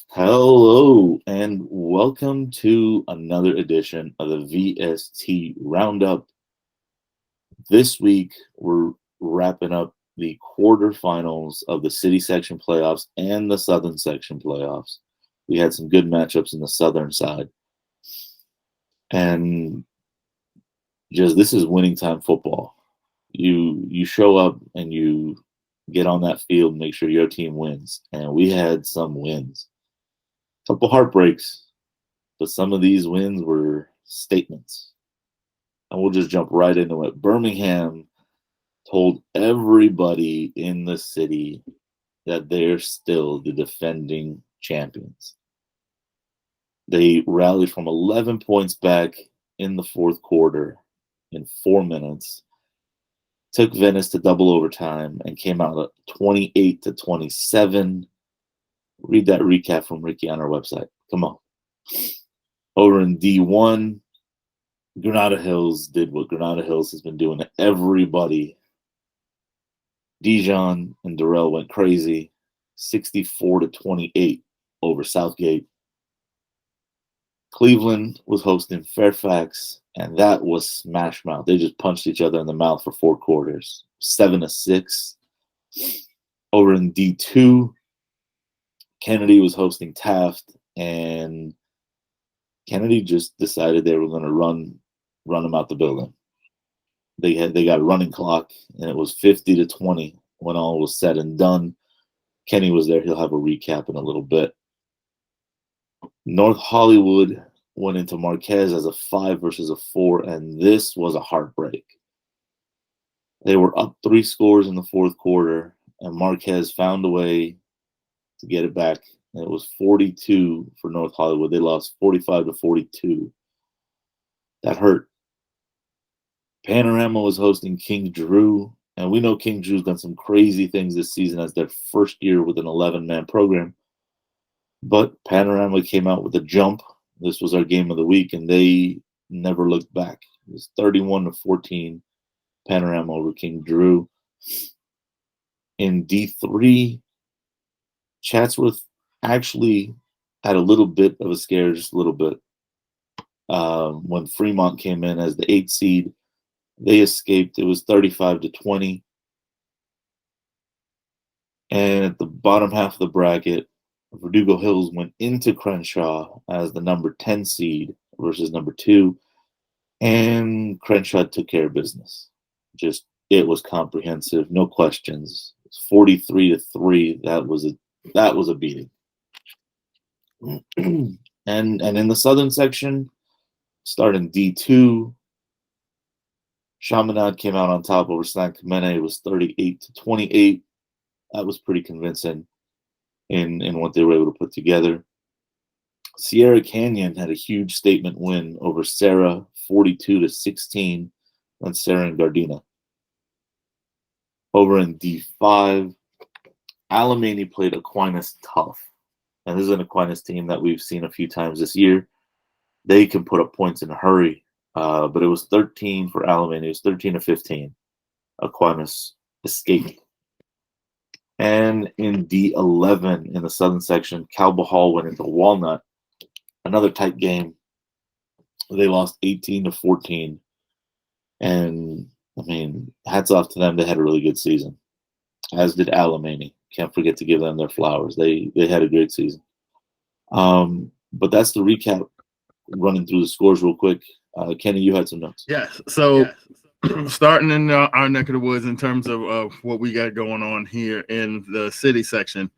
Hello and welcome to another edition of the VST Roundup. This week, we're wrapping up the quarterfinals of the City Section playoffs and the Southern Section playoffs. We had some good matchups in the Southern side. And just this is winning time football. You show up and you get on that field and make sure your team wins. And we had some wins. Couple heartbreaks, but some of these wins were statements. And we'll just jump right into it. Birmingham told everybody in the city that they're still the defending champions. They rallied from 11 points back in the fourth quarter in 4 minutes, took Venice to double overtime, and came out at 28-27. Read that recap from Ricky on our website. Come on. Over in D1, Granada Hills did what Granada Hills has been doing to everybody. Dijon and Durrell went crazy, 64-28 over Southgate. Cleveland was hosting Fairfax, and that was smash mouth. They just punched each other in the mouth for 4 quarters, 7-6. Over in D2, Kennedy was hosting Taft, and Kennedy just decided they were going to run them out the building. They got a running clock, and it was 50-20 when all was said and done. Kenny was there. He'll have a recap in a little bit. North Hollywood went into Marquez as a 5 versus a 4, and this was a heartbreak. They were up 3 scores in the fourth quarter, and Marquez found a way to get it back. And it was 42 for North Hollywood. They lost 45-42. That hurt. Panorama was hosting King Drew, and we know King Drew's done some crazy things this season as their first year with an 11-man program. But Panorama came out with a jump. This was our game of the week, and they never looked back. It was 31-14, Panorama over King Drew. In D3, Chatsworth actually had a little bit of a scare, just a little bit. When Fremont came in as the 8th seed, they escaped. It was 35-20. And at the bottom half of the bracket, Verdugo Hills went into Crenshaw as the number 10 seed versus number 2. And Crenshaw took care of business. It was comprehensive, no questions. It was 43-3. That was a beating. and in the Southern section, starting D2, Chaminade came out on top over San Clemente. It was 38-28. That was pretty convincing in what they were able to put together. Sierra Canyon had a huge statement win over Serra, 42-16, on Serra and Gardena. Over in D5, Alemany played Aquinas tough. And this is an Aquinas team that we've seen a few times this year. They can put up points in a hurry. But it was 13 for Alemany. It was 13-15. Aquinas escaped. And in D11, in the Southern section, Calba Hall went into Walnut. Another tight game. They lost 18-14. And, I mean, hats off to them. They had a really good season, as did Alemany. Can't forget to give them their flowers. They had a great season. But that's the recap, running through the scores real quick. Kenny, you had some notes. Yes. So starting in our neck of the woods in terms of what we got going on here in the city section,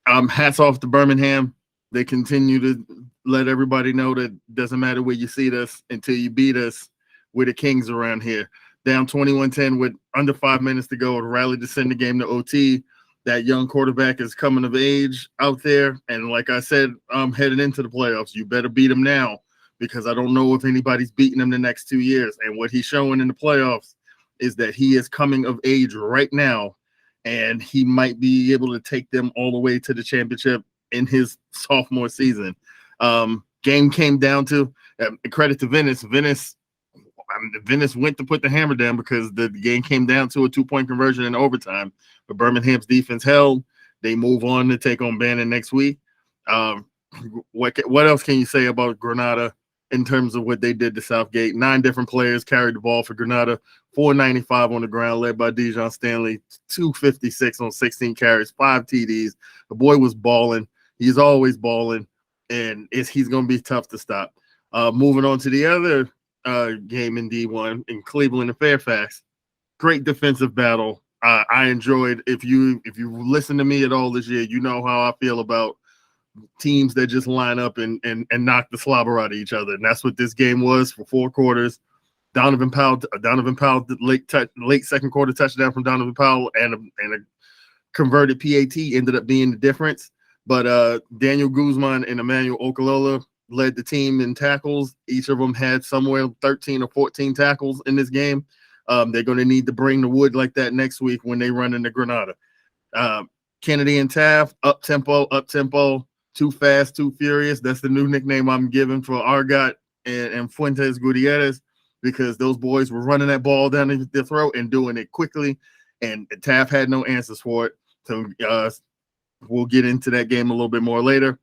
hats off to Birmingham. They continue to let everybody know that it doesn't matter where you see us until you beat us. We're the kings around here. Down 21-10 with under 5 minutes to go, rally to send the game to OT. That young quarterback is coming of age out there. And like I said, heading into the playoffs, you better beat him now, because I don't know if anybody's beating him the next 2 years. And what he's showing in the playoffs is that he is coming of age right now, and he might be able to take them all the way to the championship in his sophomore season. Game came down to credit to Venice. Venice went to put the hammer down because the game came down to a 2-point conversion in overtime. But Birmingham's defense held. They move on to take on Bannon next week. Um, what else can you say about Granada in terms of what they did to Southgate? 9 different players carried the ball for Granada, 495 on the ground, led by Dijon Stanley, 256 on 16 carries, 5 TDs. The boy was balling. He's always balling, and he's going to be tough to stop. Moving on to the other game in D1 in Cleveland and Fairfax, great defensive battle. I enjoyed. If you listen to me at all this year, you know how I feel about teams that just line up and knock the slobber out of each other. And that's what this game was for 4 quarters. Donovan Powell, late second quarter touchdown from Donovan Powell and a converted PAT ended up being the difference. But Daniel Guzman and Emmanuel Okalola led the team in tackles. Each of them had somewhere 13 or 14 tackles in this game. They're going to need to bring the wood like that next week when they run into Granada. Kennedy and Taft, up tempo, too fast, too furious. That's the new nickname I'm giving for Argot and Fuentes Gutierrez, because those boys were running that ball down their throat and doing it quickly, and Taft had no answers for it. So we'll get into that game a little bit more later.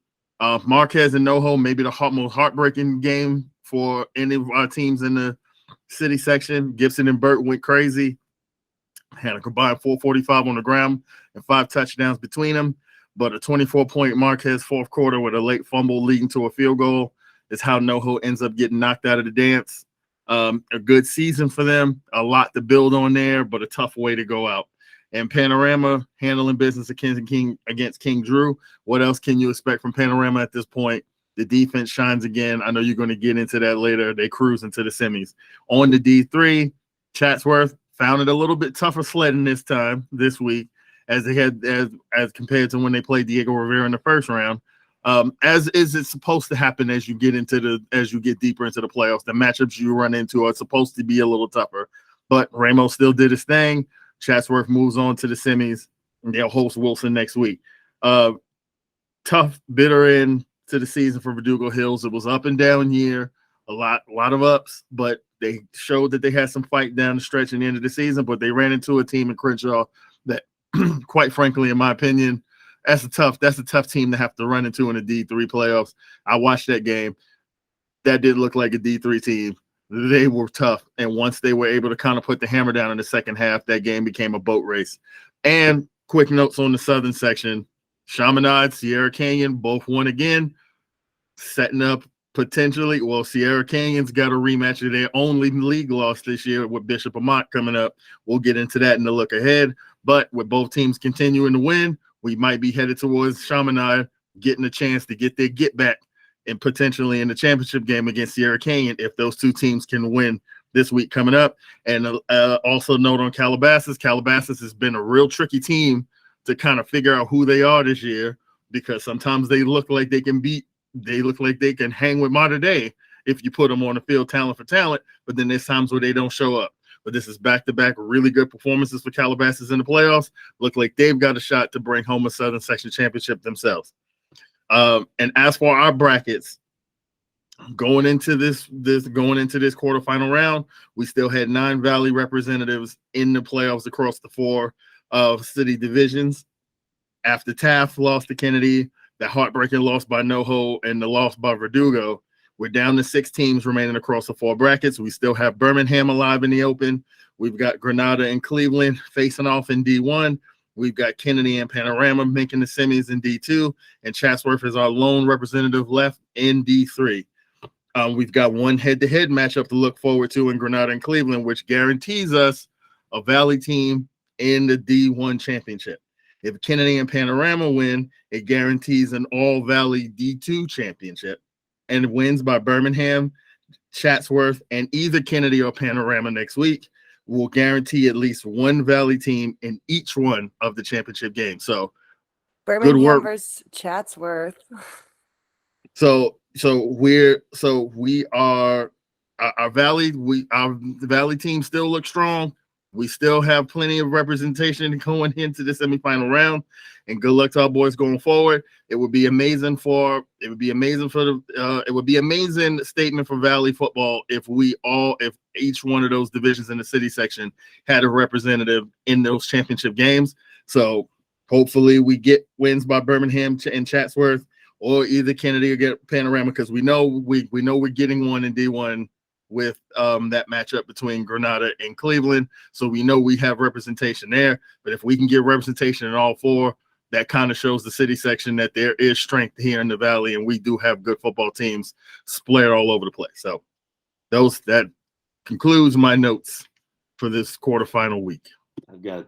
Marquez and NoHo, maybe the most heartbreaking game for any of our teams in the city section. Gibson and Burt went crazy. Had a combined 445 on the ground and 5 touchdowns between them. But a 24-point Marquez fourth quarter with a late fumble leading to a field goal is how NoHo ends up getting knocked out of the dance. A good season for them, a lot to build on there, but a tough way to go out. And Panorama handling business against King Drew. What else can you expect from Panorama at this point? The defense shines again. I know you're going to get into that later. They cruise into the semis. On the D3, Chatsworth found it a little bit tougher sledding this week, as they had as compared to when they played Diego Rivera in the first round. As is it supposed to happen as you get deeper into the playoffs. The matchups you run into are supposed to be a little tougher. But Ramos still did his thing. Chatsworth moves on to the semis, and they'll host Wilson next week. Tough, bitter end to the season for Verdugo Hills. It was up and down year, a lot of ups, but they showed that they had some fight down the stretch in the end of the season, but they ran into a team in Crenshaw that, quite frankly, in my opinion, that's a tough team to have to run into in the D3 playoffs. I watched that game. That did look like a D3 team. They were tough, and once they were able to kind of put the hammer down in the second half, that game became a boat race. And quick notes on the southern section: Chaminade, Sierra Canyon both won again, setting up potentially. Well, Sierra Canyon's got a rematch of their only league loss this year with Bishop Amat coming up. We'll get into that in the look ahead. But with both teams continuing to win, we might be headed towards Chaminade getting a chance to get their get back and potentially in the championship game against Sierra Canyon if those two teams can win this week coming up. And also note on Calabasas. Calabasas has been a real tricky team to kind of figure out who they are this year, because sometimes they look like they can hang with Mater Dei if you put them on the field talent for talent, but then there's times where they don't show up. But this is back-to-back really good performances for Calabasas in the playoffs. Look like they've got a shot to bring home a Southern Section championship themselves. And as for our brackets, going into this quarterfinal round, we still had 9 Valley representatives in the playoffs across the 4 city divisions. After Taft lost to Kennedy, the heartbreaking loss by NoHo, and the loss by Verdugo, we're down to 6 teams remaining across the 4 brackets. We still have Birmingham alive in the open. We've got Granada and Cleveland facing off in D1. We've got Kennedy and Panorama making the semis in D2, and Chatsworth is our lone representative left in D3. We've got one head-to-head matchup to look forward to in Granada and Cleveland, which guarantees us a Valley team in the D1 championship. If Kennedy and Panorama win, it guarantees an all-Valley D2 championship, and wins by Birmingham, Chatsworth, and either Kennedy or Panorama next week will guarantee at least one Valley team in each one of the championship games. So Birmingham good work versus Chatsworth. So we are our Valley. Our Valley team still looks strong. We still have plenty of representation going into the semifinal round, and good luck to our boys going forward. It would be amazing statement for Valley football if each one of those divisions in the city section had a representative in those championship games. So hopefully we get wins by Birmingham and Chatsworth, or either Kennedy or get Panorama, because we know we're getting one in D1 with that matchup between Granada and Cleveland. So we know we have representation there. But if we can get representation in all four, that kind of shows the city section that there is strength here in the Valley, and we do have good football teams split all over the place. So that concludes my notes for this quarterfinal week. I've got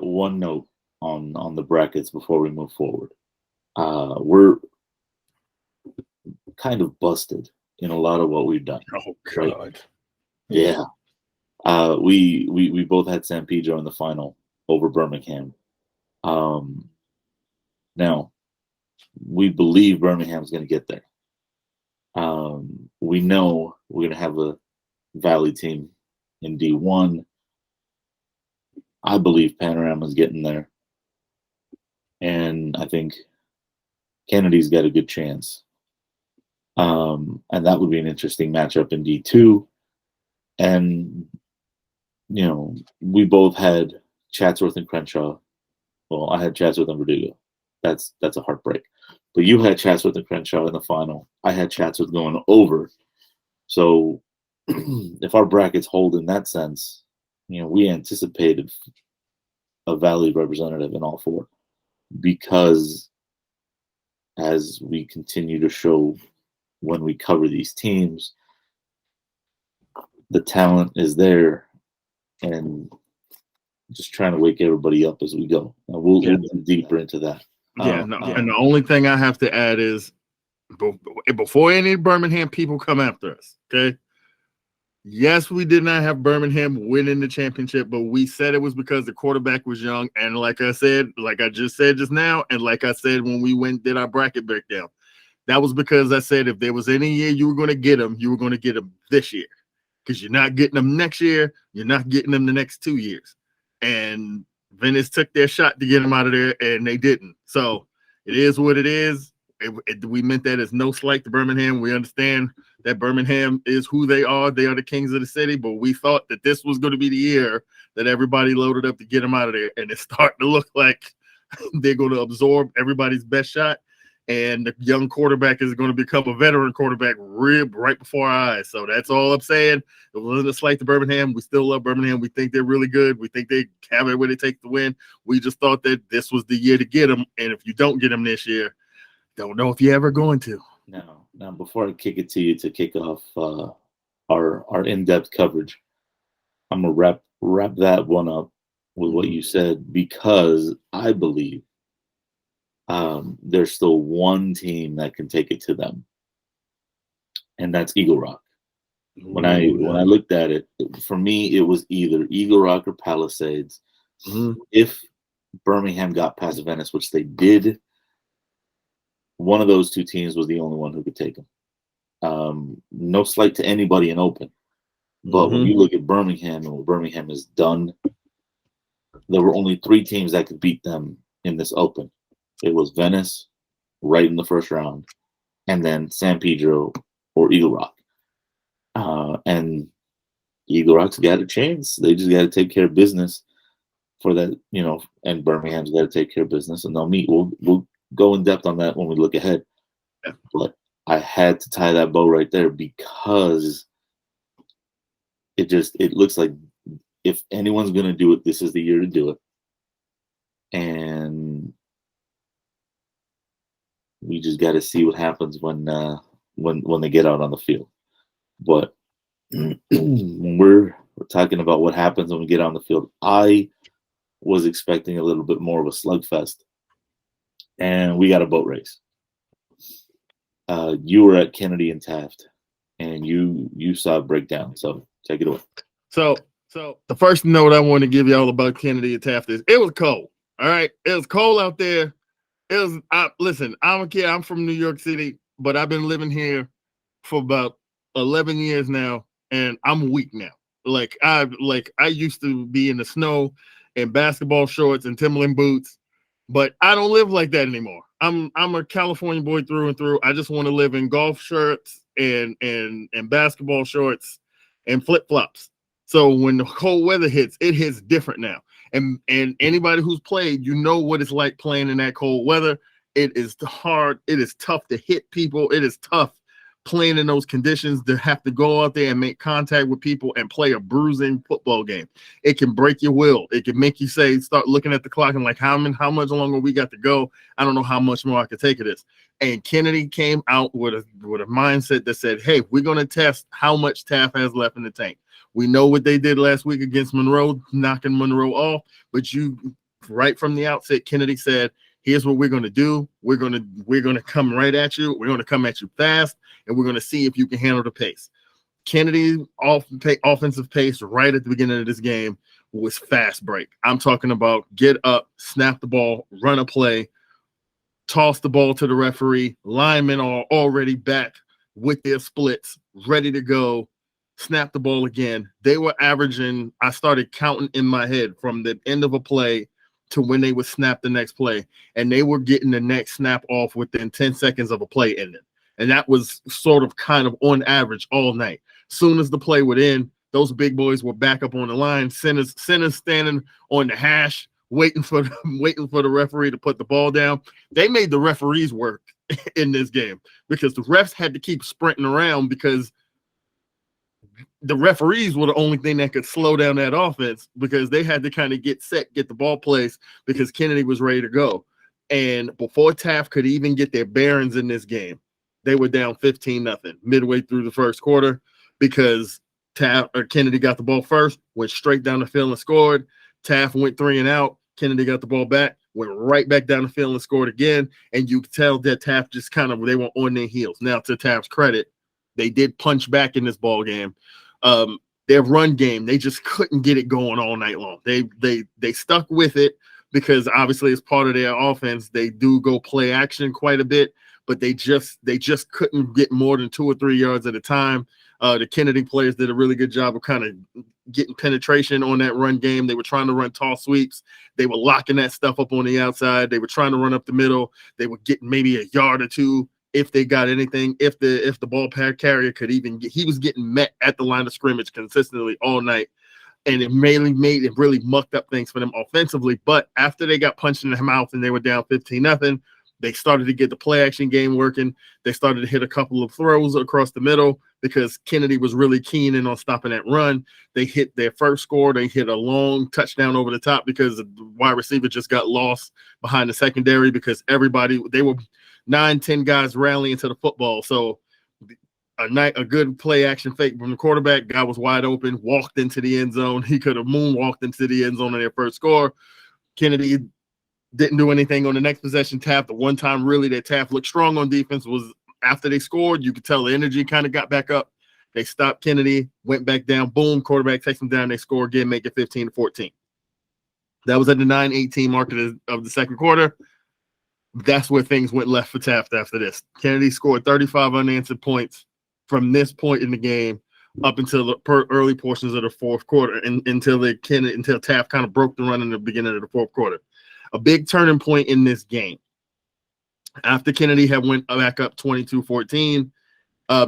one note on the brackets before we move forward. We're kind of busted in a lot of what we've done. Oh God. Right? Yeah. We both had San Pedro in the final over Birmingham. Now we believe Birmingham's going to get there. We know we're going to have a Valley team in D1. I believe Panorama's getting there. And I think Kennedy's got a good chance. And that would be an interesting matchup in D2. And, you know, we both had Chatsworth and Crenshaw. Well, I had Chatsworth and Verdugo. That's a heartbreak. But you had Chatsworth and Crenshaw in the final. I had Chatsworth going over. So if our brackets hold in that sense, you know, we anticipated a Valley representative in all four, because as we continue to show when we cover these teams, the talent is there, and just trying to wake everybody up as we go. And we'll get deeper into that. And the only thing I have to add is, before any Birmingham people come after us, okay? Yes, we did not have Birmingham winning the championship, but we said it was because the quarterback was young. And like I just said just now, and like I said when we did our bracket breakdown, that was because I said if there was any year you were going to get them, you were going to get them this year, because you're not getting them next year. You're not getting them the next 2 years. And Venice took their shot to get them out of there, and they didn't. So it is what it is. We meant that as no slight to Birmingham. We understand that Birmingham is who they are. They are the kings of the city, but we thought that this was going to be the year that everybody loaded up to get them out of there. And it's starting to look like they're going to absorb everybody's best shot. And the young quarterback is going to become a veteran quarterback right before our eyes. So that's all I'm saying. It wasn't a slight to Birmingham. We still love Birmingham. We think they're really good. We think they have it what it takes to win. We just thought that this was the year to get them. And if you don't get them this year, don't know if you're ever going to. Now, before I kick it to you to kick off our in-depth coverage, I'm going to wrap that one up with what you said, because I believe there's still one team that can take it to them, and that's Eagle Rock. When I looked at it, for me, it was either Eagle Rock or Palisades. If Birmingham got past Venice, which they did, one of those two teams was the only one who could take them. No slight to anybody in open, but when you look at Birmingham and what Birmingham has done, there were only 3 teams that could beat them in this open. It was Venice, right in the first round, and then San Pedro or Eagle Rock. And Eagle Rock's got a chance. They just got to take care of business for that, you know, and Birmingham's got to take care of business, and they'll meet. We'll go in depth on that when we look ahead. But I had to tie that bow right there, because it looks like if anyone's going to do it, this is the year to do it. And we just got to see what happens when they get out on the field. But when we're talking about what happens when we get on the field, I was expecting a little bit more of a slugfest, and we got a boat race. You were at Kennedy and Taft, and you saw a breakdown. So take it away. So the first note I want to give y'all about Kennedy and Taft is it was cold. All right, it was cold out there. Listen, I don't care. I'm from New York City, but I've been living here for about 11 years now, and I'm weak now. I used to be in the snow in basketball shorts and Timberland boots, but I don't live like that anymore. I'm a California boy through and through. I just want to live in golf shirts and basketball shorts and flip-flops. So when the cold weather hits, it hits different now. And anybody who's played, you know what it's like playing in that cold weather. It is hard. It is tough to hit people. It is tough playing in those conditions to have to go out there and make contact with people and play a bruising football game. It can break your will. It can make you start looking at the clock and like, how much longer we got to go? I don't know how much more I can take of this. And Kennedy came out with a mindset that said, hey, we're going to test how much Taft has left in the tank. We know what they did last week against Monroe, knocking Monroe off. But right from the outset, Kennedy said, here's what we're going to do. We're going to come right at you. We're going to come at you fast, and we're going to see if you can handle the pace. Kennedy offensive pace right at the beginning of this game was fast break. I'm talking about get up, snap the ball, run a play, toss the ball to the referee. Linemen are already back with their splits, ready to go. Snap the ball again. They were averaging, I started counting in my head from the end of a play to when they would snap the next play, and they were getting the next snap off within 10 seconds of a play ending. And that was sort of kind of on average all night. Soon as the play would end, those big boys were back up on the line. Centers standing on the hash, waiting for the referee to put the ball down. They made the referees work in this game because the refs had to keep sprinting around because the referees were the only thing that could slow down that offense because they had to kind of get set, get the ball placed because Kennedy was ready to go. And before Taft could even get their bearings in this game, they were down 15-0 midway through the first quarter because Kennedy got the ball first, went straight down the field and scored. Taft went 3 and out. Kennedy got the ball back, went right back down the field and scored again. And you could tell that Taft just they were on their heels. Now, to Taft's credit, they did punch back in this ball game. Their run game, they just couldn't get it going all night long. They stuck with it because obviously as part of their offense, they do go play action quite a bit, but they just couldn't get more than 2 or 3 yards at a time. The Kennedy players did a really good job of kind of getting penetration on that run game. They were trying to run toss sweeps. They were locking that stuff up on the outside. They were trying to run up the middle. They were getting maybe a yard or two if they got anything, if the ball carrier could even he was getting met at the line of scrimmage consistently all night. And it really mucked up things for them offensively. But after they got punched in the mouth and they were down 15-0, they started to get the play action game working. They started to hit a couple of throws across the middle because Kennedy was really keen in on stopping that run. They hit their first score. They hit a long touchdown over the top because the wide receiver just got lost behind the secondary because they were 9-10 guys rallying to the football. So a good play action fake from the quarterback. Guy was wide open, walked into the end zone. He could have moonwalked into the end zone on their first score. Kennedy didn't do anything on the next possession. Taft, the one time really that Taft looked strong on defense was after they scored. You could tell the energy kind of got back up. They stopped Kennedy, went back down. Boom, quarterback takes them down. They score again, make it 15-14. That was at the 9:18 mark of the second quarter. That's where things went left for Taft after this. Kennedy scored 35 unanswered points from this point in the game up until the early portions of the fourth quarter and until Taft kind of broke the run in the beginning of the fourth quarter. A big turning point in this game. After Kennedy had went back up 22-14,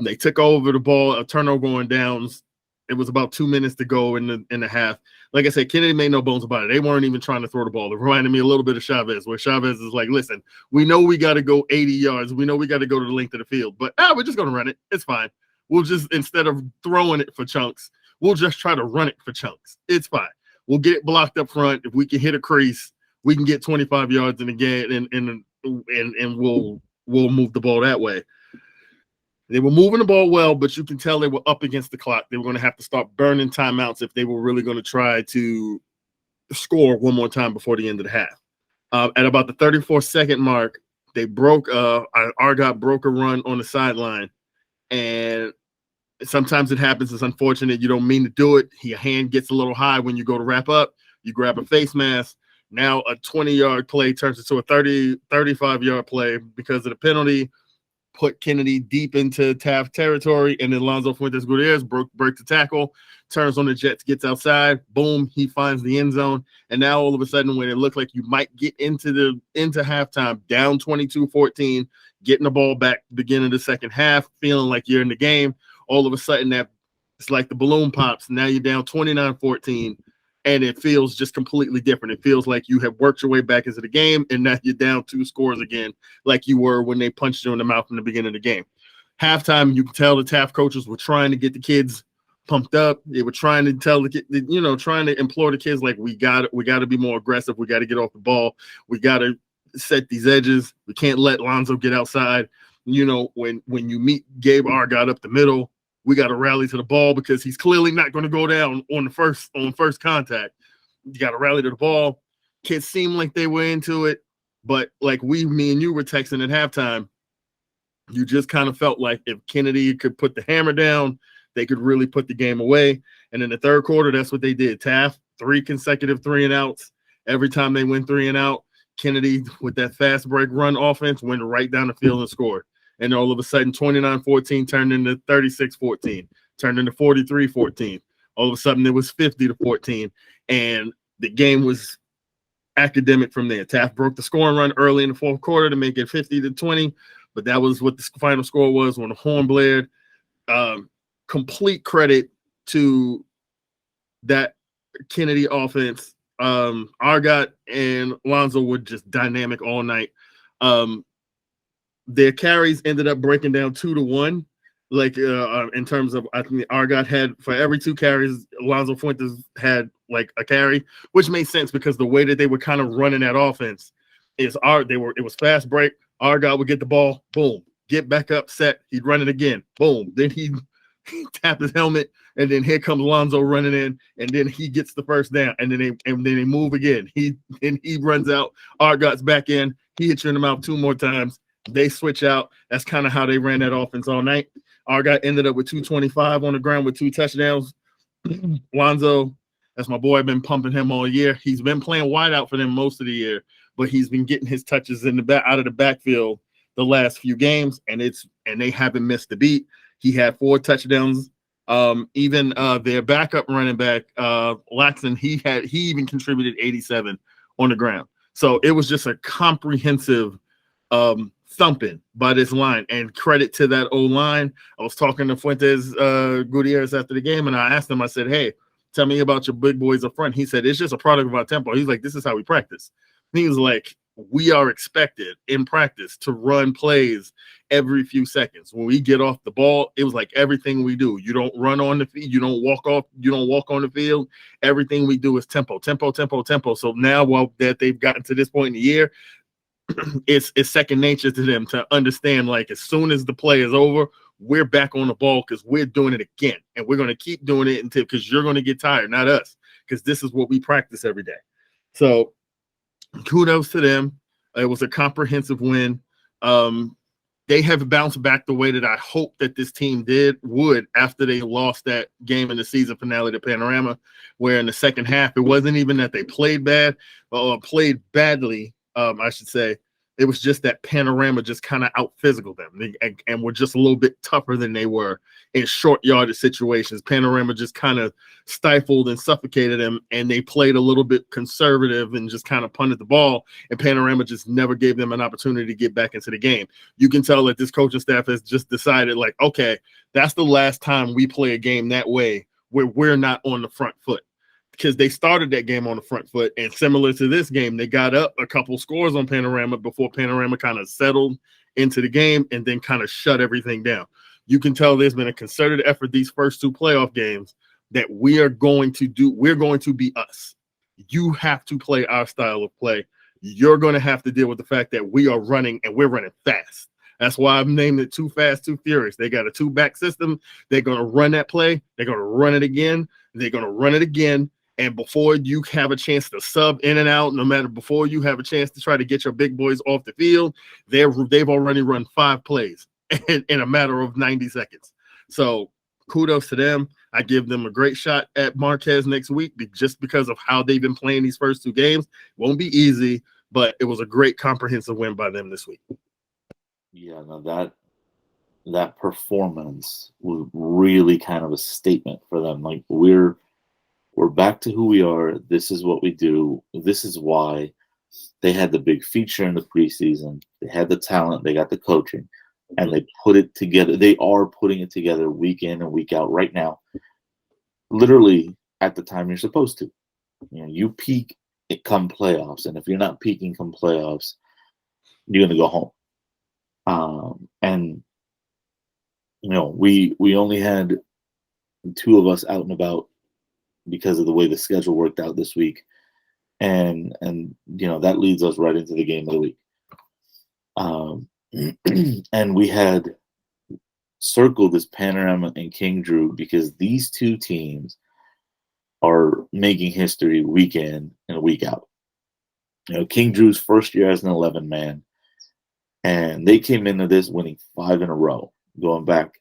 they took over the ball, a turnover on downs. It was about 2 minutes to go in the half. Like I said, Kennedy made no bones about it. They weren't even trying to throw the ball. It reminded me a little bit of Chavez, where Chavez is like, listen, we know we got to go 80 yards. We know we got to go to the length of the field, but we're just going to run it. It's fine. We'll just, instead of throwing it for chunks, we'll just try to run it for chunks. It's fine. We'll get it blocked up front. If we can hit a crease, we can get 25 yards in the game, and we'll move the ball that way. They were moving the ball well, but you can tell they were up against the clock. They were going to have to start burning timeouts if they were really going to try to score one more time before the end of the half. At about the 34-second mark, they Argot broke a run on the sideline, and sometimes it happens. It's unfortunate. You don't mean to do it. Your hand gets a little high when you go to wrap up. You grab a face mask. Now a 20-yard play turns into a 35-yard play because of the penalty. Put Kennedy deep into Taft territory, and then Alonzo Fuentes Gutierrez breaks the tackle, turns on the Jets, gets outside, boom, he finds the end zone. And now all of a sudden, when it looked like you might get into halftime, down 22-14, getting the ball back beginning of the second half, feeling like you're in the game, all of a sudden that it's like the balloon pops. Now you're down 29-14. and it feels just completely different. It feels like you have worked your way back into the game, and now you're down 2 scores again, like you were when they punched you in the mouth in the beginning of the game. Halftime, you can tell the Taft coaches were trying to get the kids pumped up. They were trying to tell the kid, trying to implore the kids, like, we got to be more aggressive. We got to get off the ball. We got to set these edges. We can't let Lonzo get outside. When you meet Gabe Argott up the middle, we got to rally to the ball because he's clearly not going to go down on first contact. You got to rally to the ball. Kids seem like they were into it, but like me and you were texting at halftime, you just kind of felt like if Kennedy could put the hammer down, they could really put the game away. And in the third quarter, that's what they did. Taft, 3 consecutive 3-and-outs. Every time they went 3-and-out, Kennedy, with that fast break run offense, went right down the field and scored. And all of a sudden, 29-14 turned into 36-14, turned into 43-14. All of a sudden, it was 50-14. And the game was academic from there. Taft broke the scoring run early in the fourth quarter to make it 50-20. But that was what the final score was when the horn blared. Complete credit to that Kennedy offense. Argott and Lonzo were just dynamic all night. Their carries ended up breaking down 2-1. Like in terms of, I think Argott had, for every 2 carries, Lonzo Fuentes had like a carry, which made sense because the way that they were kind of running that offense is it was fast break. Argott would get the ball, boom, get back up, set. He'd run it again, boom. Then he'd tap his helmet, and then here comes Lonzo running in, and then he gets the first down, and then they move again. He runs out. Argott's back in. He hits you in the mouth 2 more times. They switch out. That's kind of how they ran that offense all night. Argott ended up with 225 on the ground with 2 touchdowns. Lonzo, that's my boy. I've been pumping him all year. He's been playing wide out for them most of the year, but he's been getting his touches in the back, out of the backfield the last few games, and they haven't missed a beat. He had 4 touchdowns. Even their backup running back, Laxton, he even contributed 87 on the ground. So it was just a comprehensive thumping by this line, and credit to that O-line. I was talking to Fuentes Gutierrez after the game, and I asked him, I said, hey, tell me about your big boys up front. He said, it's just a product of our tempo. He's like, this is how we practice. And he was like, we are expected in practice to run plays every few seconds. When we get off the ball, it was like everything we do. You don't run on the field. You don't walk on the field. Everything we do is tempo, tempo, tempo, tempo. So now, while that they've gotten to this point in the year, it's second nature to them to understand, like, as soon as the play is over, we're back on the ball because we're doing it again. And we're going to keep doing it until, because you're going to get tired, not us, because this is what we practice every day. So kudos to them. It was a comprehensive win. They have bounced back the way that I hope that this team would after they lost that game in the season finale to Panorama, where in the second half, it wasn't even that they played bad or played badly, I should say. It was just that Panorama just kind of out-physical them and were just a little bit tougher than they were in short yardage situations. Panorama just kind of stifled and suffocated them, and they played a little bit conservative and just kind of punted the ball, and Panorama just never gave them an opportunity to get back into the game. You can tell that this coaching staff has just decided, like, okay, that's the last time we play a game that way where we're not on the front foot. Because they started that game on the front foot, and similar to this game, they got up a couple scores on Panorama before Panorama kind of settled into the game and then kind of shut everything down. You can tell there's been a concerted effort these first 2 playoff games that we're going to be us. You have to play our style of play. You're going to have to deal with the fact that we are running, and we're running fast. That's why I've named it Too Fast, Too Furious. They got a 2-back system. They're going to run that play. They're going to run it again. They're going to run it again. And before you have a chance to sub in and out, before you have a chance to try to get your big boys off the field, they've already run 5 plays in a matter of 90 seconds. So kudos to them. I give them a great shot at Marquez next week just because of how they've been playing these first 2 games. Won't be easy, but it was a great comprehensive win by them this week. Yeah, no, that performance was really kind of a statement for them. Like, we're back to who we are. This is what we do. This is why. They had the big feature in the preseason. They had the talent. They got the coaching, and they put it together. They are putting it together week in and week out right now, literally at the time you're supposed to. You peak it come playoffs, and if you're not peaking come playoffs, you're gonna go home. And we only had two of us out and about because of the way the schedule worked out this week, and that leads us right into the game of the week. And we had circled this Panorama and King Drew because these two teams are making history week in and week out. King Drew's first year as an 11-man, and they came into this winning 5 in a row, going back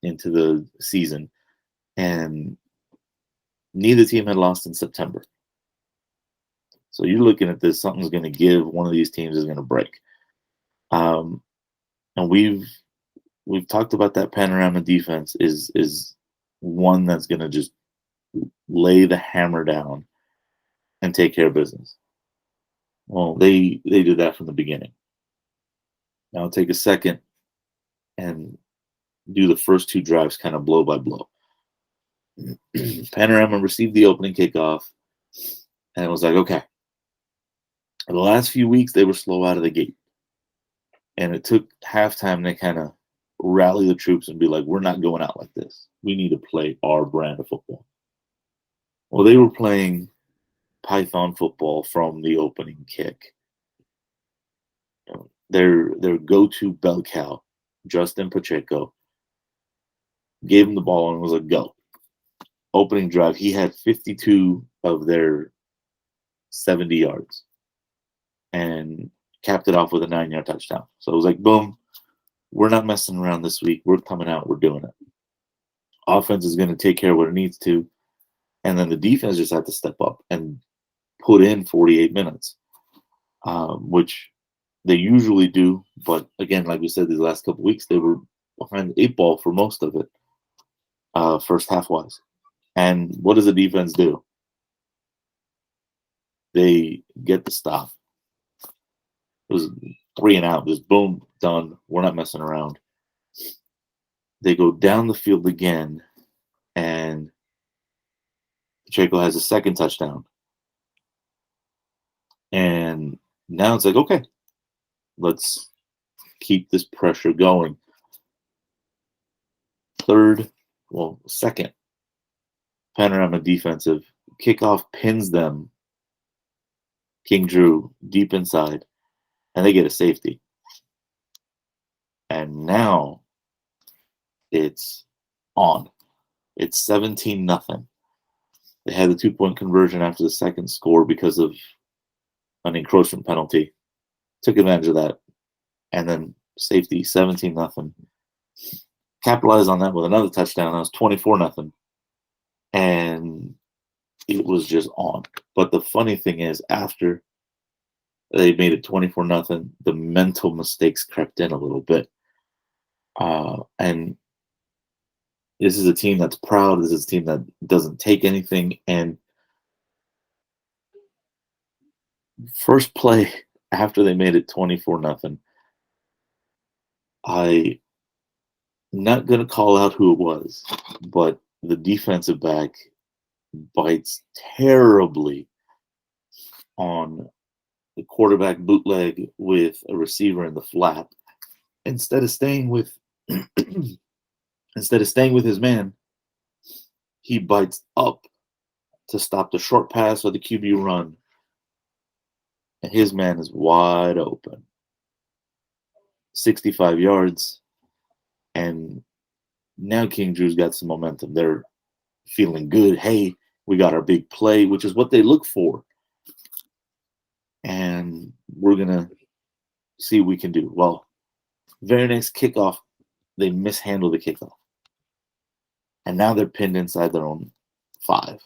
into the season, and neither team had lost in September. So you're looking at this, something's going to give. One of these teams is going to break. And we've talked about that Panorama defense is one that's going to just lay the hammer down and take care of business. Well, they did that from the beginning. Now I'll take a second and do the first two drives kind of blow by blow. Panorama received the opening kickoff, and it was like, okay. In the last few weeks, they were slow out of the gate. And it took halftime to kind of rally the troops and be like, we're not going out like this. We need to play our brand of football. Well, they were playing Python football from the opening kick. Their go-to bell cow, Justin Pacheco, gave him the ball and was like, go. Opening drive, he had 52 of their 70 yards and capped it off with a 9-yard touchdown. So it was like, boom, we're not messing around this week. We're coming out. We're doing it. Offense is going to take care of what it needs to. And then the defense just had to step up and put in 48 minutes, which they usually do. But again, like we said, these last couple weeks, they were behind the 8-ball for most of it, first half-wise. And what does the defense do? They get the stop. It was 3 and out. Just boom, done. We're not messing around. They go down the field again, and Pacheco has a second touchdown. And now it's like, okay, let's keep this pressure going. Second, Panorama defensive kickoff pins them, King Drew, deep inside, and they get a safety. And now it's on. It's 17-0. They had the 2-point conversion after the second score because of an encroachment penalty. Took advantage of that. And then safety, 17-0. Capitalized on that with another touchdown. That was 24-0. And it was just on. But the funny thing is, after they made it 24-0, the mental mistakes crept in a little bit. And this is a team that's proud. This is a team that doesn't take anything. And first play after they made it 24-0, I'm not going to call out who it was, but the defensive back bites terribly on the quarterback bootleg with a receiver in the flat. Instead of staying with his man, he bites up to stop the short pass or the QB run, and his man is wide open. 65 yards, and now King Drew's got some momentum. They're feeling good. Hey, we got our big play, which is what they look for. And we're going to see what we can do. Well, very next kickoff, they mishandle the kickoff. And now they're pinned inside their own 5.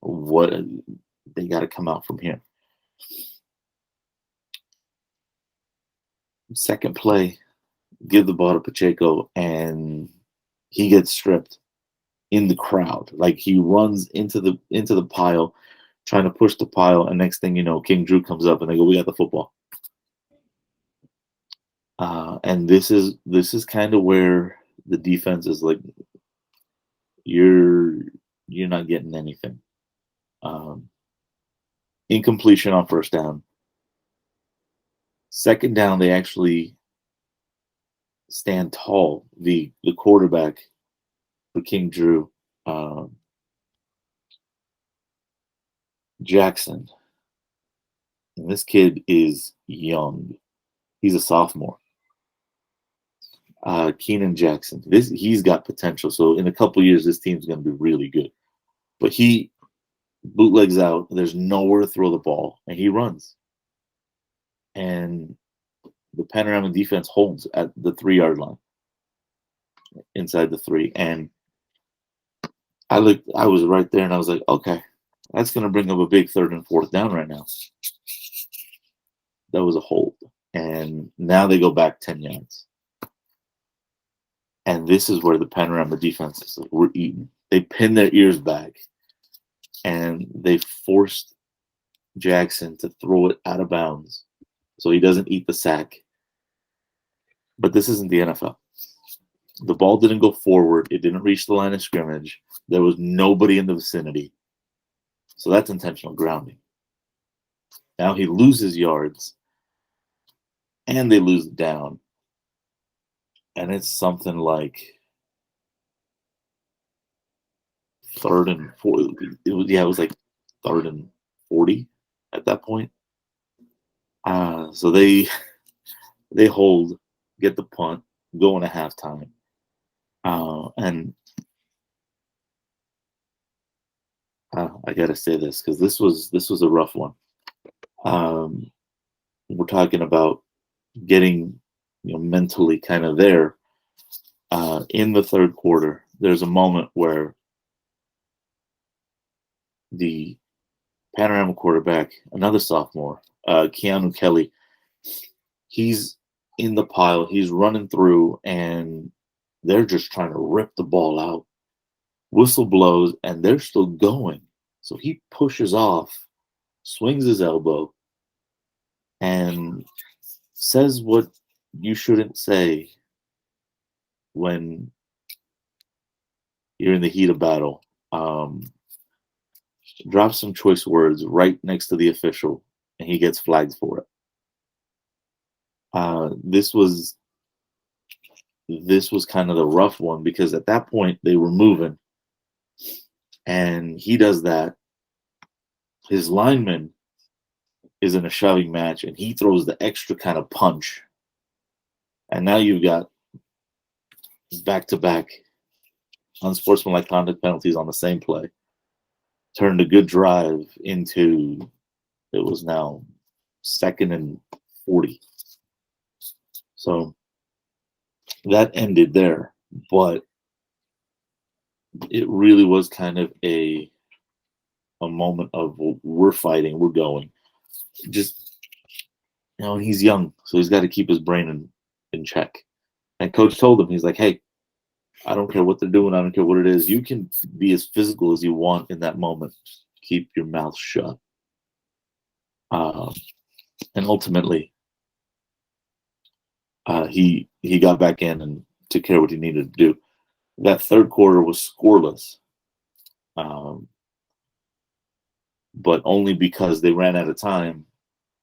They got to come out from here. Second play, give the ball to Pacheco, and he gets stripped in the crowd. Like, he runs into the pile, trying to push the pile, and next thing you know, King Drew comes up and they go, we got the football. And this is kind of where the defense is like, you're not getting anything. Incompletion on first down. Second down, they actually stand tall. The quarterback for King Drew, Jackson. And this kid is young. He's a sophomore. Keenan Jackson. He's got potential. So in a couple years, this team's going to be really good. But he bootlegs out. There's nowhere to throw the ball, and he runs. And the Panorama defense holds at the 3-yard line, inside the 3. And I was right there, and I was like, okay, that's going to bring up a big 3rd and 4th down right now. That was a hold. And now they go back 10 yards. And this is where the Panorama defense is like, we're eating. They pinned their ears back, and they forced Jackson to throw it out of bounds so he doesn't eat the sack. But this isn't the NFL. The ball didn't go forward. It didn't reach the line of scrimmage. There was nobody in the vicinity. So that's intentional grounding. Now he loses yards, and they lose it down. And it's something like 3rd and 4. It was like 3rd and 40 at that point. So they hold, get the punt, go into halftime. And I gotta say this because this was a rough one. We're talking about getting mentally kind of there. In the 3rd quarter, there's a moment where the Panorama quarterback, another sophomore, Keanu Kelly, he's in the pile, he's running through, and they're just trying to rip the ball out. Whistle blows, and they're still going. So he pushes off, swings his elbow, and says what you shouldn't say when you're in the heat of battle. Drops some choice words right next to the official, and he gets flagged for it. This was kind of the rough one because at that point they were moving, and he does that. His lineman is in a shoving match, and he throws the extra kind of punch. And now you've got back-to-back unsportsmanlike conduct penalties on the same play. Turned a good drive into, it was now 2nd and 40. So that ended there, but it really was kind of a moment of we're fighting, we're going. Just, he's young, so he's got to keep his brain in check. And coach told him, he's like, hey, I don't care what they're doing. I don't care what it is. You can be as physical as you want in that moment. Keep your mouth shut. And ultimately, he got back in and took care of what he needed to do. That 3rd quarter was scoreless, but only because they ran out of time.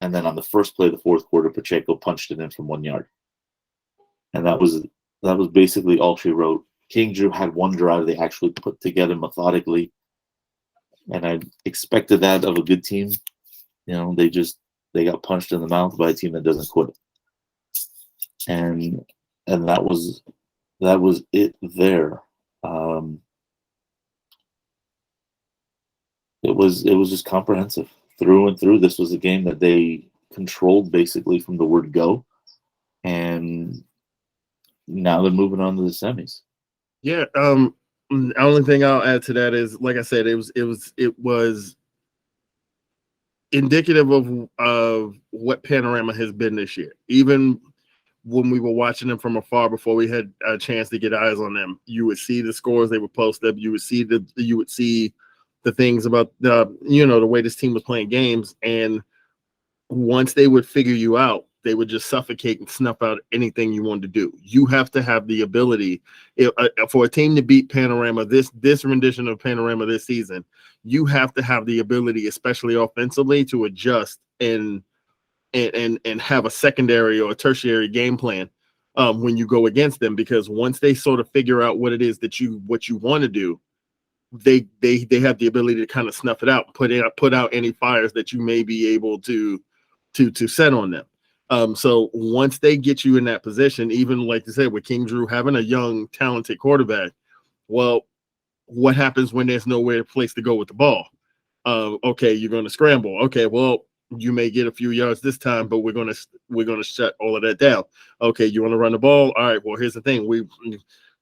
And then on the first play of the 4th quarter, Pacheco punched it in from 1 yard. And that was basically all she wrote. King Drew had one drive they actually put together methodically, and I expected that of a good team. They got punched in the mouth by a team that doesn't quit, and that was it there. It was just comprehensive through and through. This was a game that they controlled basically from the word go, and now they're moving on to the semis. Yeah. The only thing I'll add to that is, like I said, it was indicative of what Panorama has been this year. Even when we were watching them from afar before we had a chance to get eyes on them, you would see the scores they would post up. You would see the things about the way this team was playing games, and once they would figure you out, They would just suffocate and snuff out anything you wanted to do. You have to have the ability for a team to beat Panorama, this rendition of Panorama this season. You have to have the ability, especially offensively, to adjust and have a secondary or a tertiary game plan when you go against them. Because once they sort of figure out what it is that you want to do, they have the ability to kind of snuff it out, put out any fires that you may be able to set on them. So once they get you in that position, even like you said, with King Drew having a young, talented quarterback, well, what happens when there's nowhere place to go with the ball? Okay, you're going to scramble. Okay, well, you may get a few yards this time, but we're gonna shut all of that down. Okay, you want to run the ball? All right. Well, here's the thing: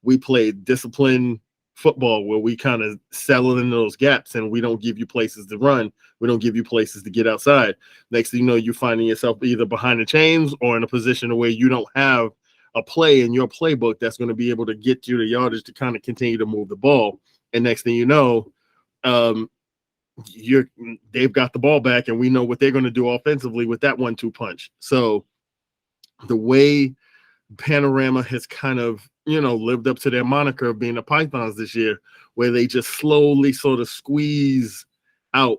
we play disciplined football where we kind of settle in those gaps, and we don't give you places to run. We don't give you places to get outside. Next thing you know, you're finding yourself either behind the chains or in a position where you don't have a play in your playbook that's going to be able to get you the yardage to kind of continue to move the ball. And next thing you know, they've got the ball back, and we know what they're going to do offensively with that 1-2 punch. So the way Panorama has kind of, lived up to their moniker of being the Pythons this year, where they just slowly sort of squeeze out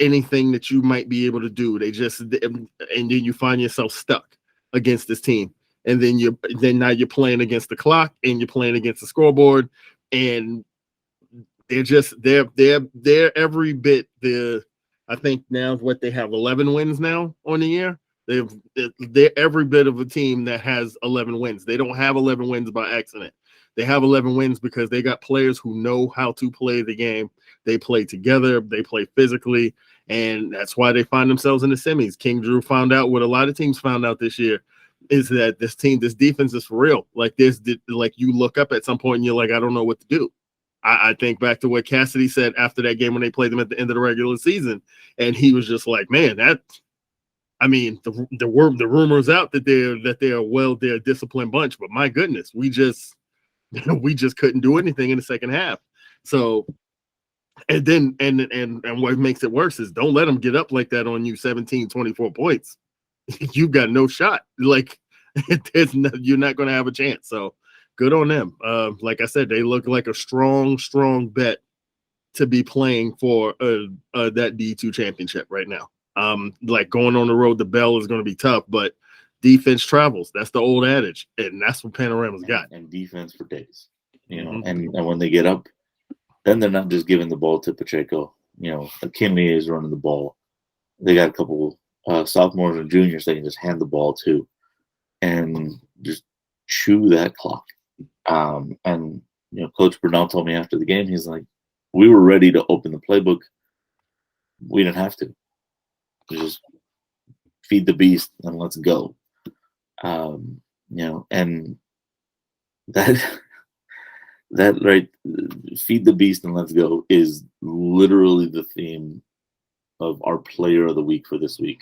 anything that you might be able to do. And then you find yourself stuck against this team. And then now you're playing against the clock and you're playing against the scoreboard, and they're every bit I think now what they have 11 wins now on the year. They're every bit of a team that has 11 wins. They don't have 11 wins by accident. They have 11 wins because they got players who know how to play the game. They play together. They play physically. And that's why they find themselves in the semis. King Drew found out what a lot of teams found out this year is that this defense is for real. Like you look up at some point and you're like, I don't know what to do. I think back to what Cassidy said after that game when they played them at the end of the regular season. And he was just like, man, the rumors out that they're a disciplined bunch, but my goodness, we just couldn't do anything in the second half. So, and then and what makes it worse is don't let them get up like that on you 17, 24 points. You got no shot. Like you're not going to have a chance. So good on them. Like I said, they look like a strong bet to be playing for that D2 championship right now. Like going on the road, the bell is going to be tough, but defense travels. That's the old adage, and that's what Panorama's got. And defense for days, and when they get up, then they're not just giving the ball to Pacheco. Kennedy is running the ball. They got a couple sophomores and juniors they can just hand the ball to and just chew that clock. And Coach Bernal told me after the game, he's like, we were ready to open the playbook. We didn't have to. Just feed the beast and let's go. And that right, feed the beast and let's go is literally the theme of our player of the week for this week.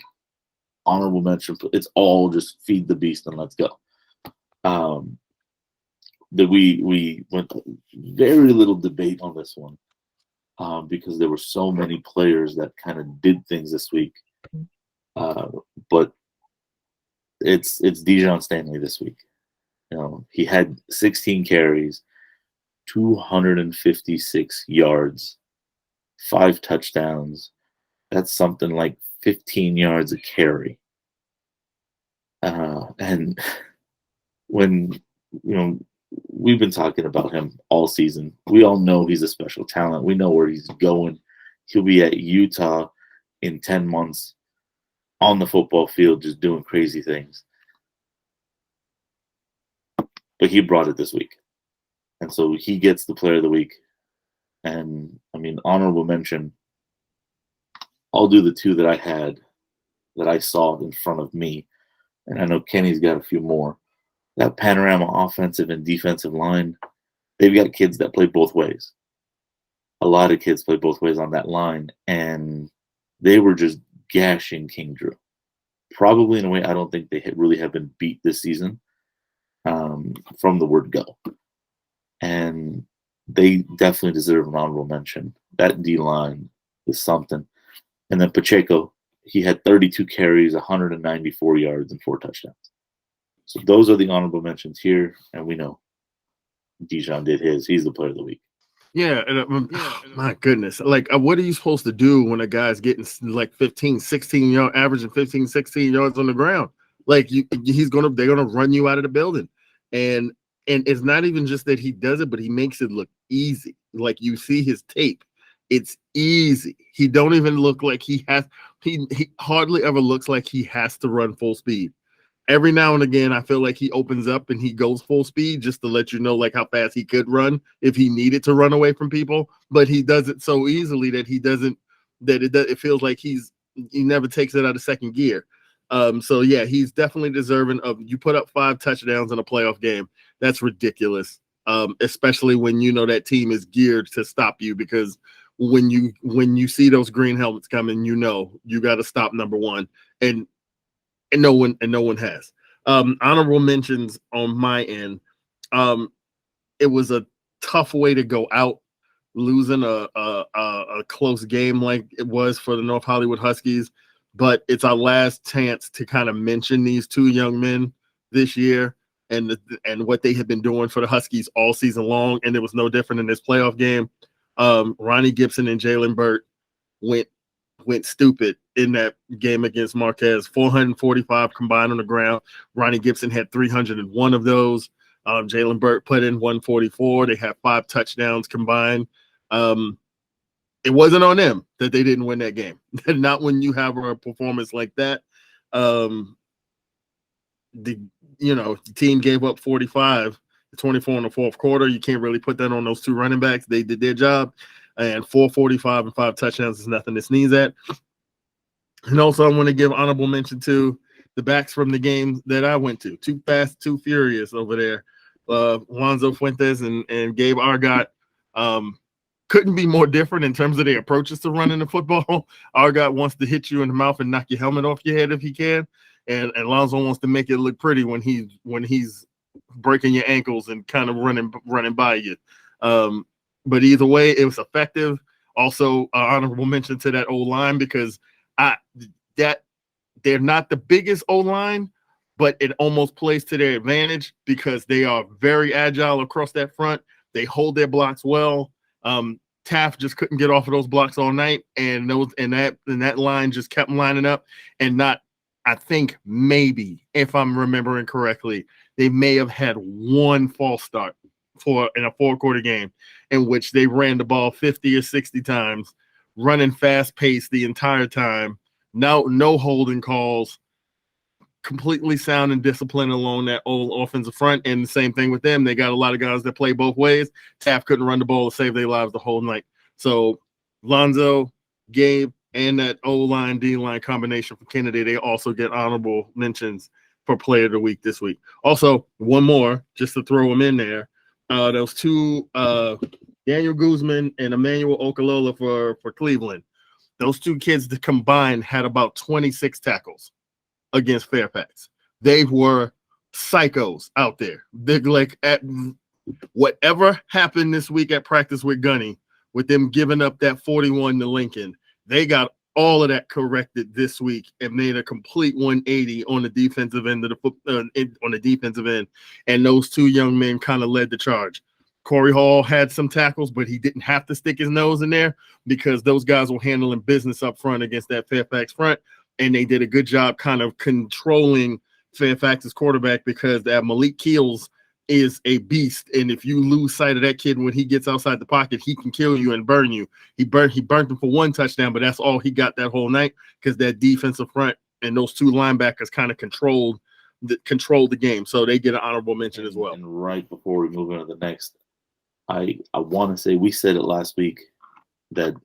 Honorable mention, it's all just feed the beast and let's go. That we went very little debate on this one because there were so many players that kind of did things this week. But it's Dijon Stanley this week. He had 16 carries, 256 yards, 5 touchdowns. That's something like 15 yards a carry. And when we've been talking about him all season. We all know he's a special talent. We know where he's going. He'll be at Utah in 10 months on the football field just doing crazy things. But he brought it this week. And so he gets the player of the week. And, honorable mention, I'll do the 2 that I had that I saw in front of me. And I know Kenny's got a few more. That Panorama offensive and defensive line, they've got kids that play both ways. A lot of kids play both ways on that line, and they were just gashing King Drew. Probably in a way I don't think they really have been beat this season from the word go. And they definitely deserve an honorable mention. That D-line is something. And then Pacheco, he had 32 carries, 194 yards, and 4 touchdowns. So those are the honorable mentions here, and we know Dijon did his. He's the player of the week. Yeah, my goodness. Like, what are you supposed to do when a guy's getting like 15, 16 yards, averaging 15, 16 yards on the ground? Like, they're gonna run you out of the building. And it's not even just that he does it, but he makes it look easy. Like, you see his tape. It's easy. He don't even look like he hardly ever looks like he has to run full speed. Every now and again, I feel like he opens up and he goes full speed just to let you know like how fast he could run if he needed to run away from people. But he does it so easily that it feels like he never takes it out of second gear. So yeah, he's definitely deserving of. You put up 5 touchdowns in a playoff game. That's ridiculous. Especially when you know that team is geared to stop you, because when you see those green helmets coming, you know you got to stop number one. And no one has. Honorable mentions on my end. It was a tough way to go out, losing a close game like it was for the North Hollywood Huskies. But it's our last chance to kind of mention these 2 young men this year and what they have been doing for the Huskies all season long. And it was no different in this playoff game. Ronnie Gibson and Jalen Burt went stupid in that game against Marquez. 445 combined on the ground. Ronnie Gibson had 301 of those. Jalen Burt put in 144. They had 5 touchdowns combined. It wasn't on them that they didn't win that game. Not when you have a performance like that. The team gave up 45, 24 in the fourth quarter. You can't really put that on those 2 running backs. They did their job. And 445 and 5 touchdowns is nothing to sneeze at. And also, I want to give honorable mention to the backs from the game that I went to. Too Fast, Too Furious over there. Lonzo Fuentes and Gabe Argott couldn't be more different in terms of their approaches to running the football. Argott wants to hit you in the mouth and knock your helmet off your head if he can. And Lonzo wants to make it look pretty when he's breaking your ankles and kind of running by you. But either way, it was effective. Also, honorable mention to that O-line, because they're not the biggest O-line, but it almost plays to their advantage because they are very agile across that front. They hold their blocks well. Taft just couldn't get off of those blocks all night, and that line just kept lining up. And I think maybe, if I'm remembering correctly, they may have had 1 false start in a 4-quarter game in which they ran the ball 50 or 60 times, running fast paced the entire time. No holding calls, completely sound and disciplined along that old offensive front. And the same thing with them. They got a lot of guys that play both ways. Taft couldn't run the ball to save their lives the whole night. So Lonzo, Gabe, and that O-line, D-line combination for Kennedy, they also get honorable mentions for player of the week this week. Also, one more, just to throw them in there. Those 2, Daniel Guzman and Emmanuel Okalola for Cleveland. Those 2 kids combined had about 26 tackles against Fairfax. They were psychos out there. They're like, at whatever happened this week at practice with Gunny, with them giving up that 41 to Lincoln, they got all of that corrected this week and made a complete 180 on the defensive end and those 2 young men kind of led the charge. Corey Hall had some tackles, but he didn't have to stick his nose in there because those guys were handling business up front against that Fairfax front, and they did a good job kind of controlling Fairfax's quarterback, because that Malik Keels is a beast, and if you lose sight of that kid when he gets outside the pocket, he can kill you and burn you. He burnt him for 1 touchdown, but that's all he got that whole night, because that defensive front and those 2 linebackers kind of controlled the game. So they get an honorable mention as well. And right before we move on to the next, I want to say, we said it last week that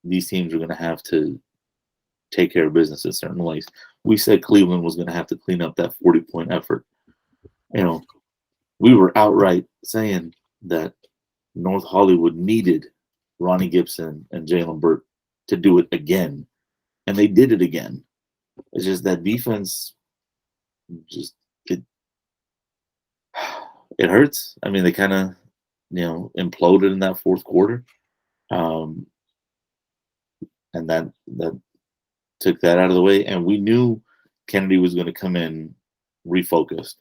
these teams are going to have to take care of business in certain ways. We said Cleveland was going to have to clean up that 40-point effort. We were outright saying that North Hollywood needed Ronnie Gibson and Jalen Burt to do it again, and they did it again. It's just that defense, it hurts. I mean, they kind of imploded in that 4th quarter, and that took that out of the way, and we knew Kennedy was going to come in refocused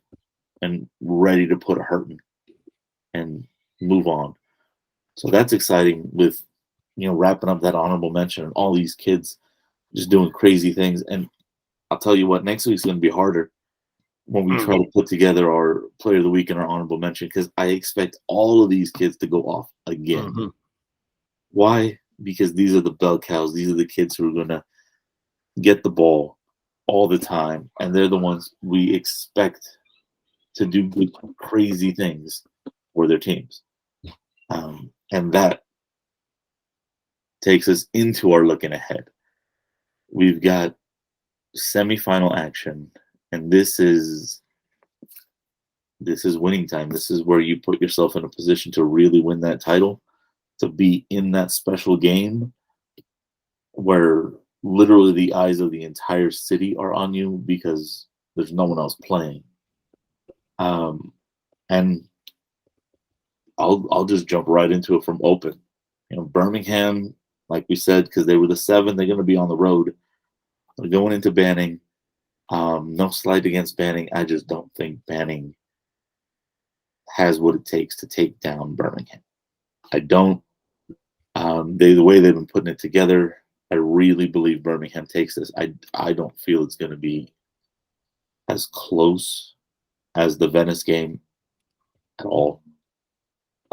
and ready to put a hurting and move on. So that's exciting with, wrapping up that honorable mention and all these kids just doing crazy things. And I'll tell you what, next week's going to be harder when we try to put together our player of the week and our honorable mention, because I expect all of these kids to go off again. Mm-hmm. Why? Because these are the bell cows. These are the kids who are going to get the ball all the time, and they're the ones we expect to do good, crazy things for their teams. And that takes us into our looking ahead. We've got semifinal action, and this is winning time. This is where you put yourself in a position to really win that title, to be in that special game where literally the eyes of the entire city are on you because there's no one else playing. And I'll just jump right into it from open. Birmingham, like we said, because they were the 7, they're going to be on the road. They're going into Banning. No slight against Banning. I just don't think Banning has what it takes to take down Birmingham. I don't. The way they've been putting it together, I really believe Birmingham takes this. I don't feel it's going to be as close as the Venice game at all.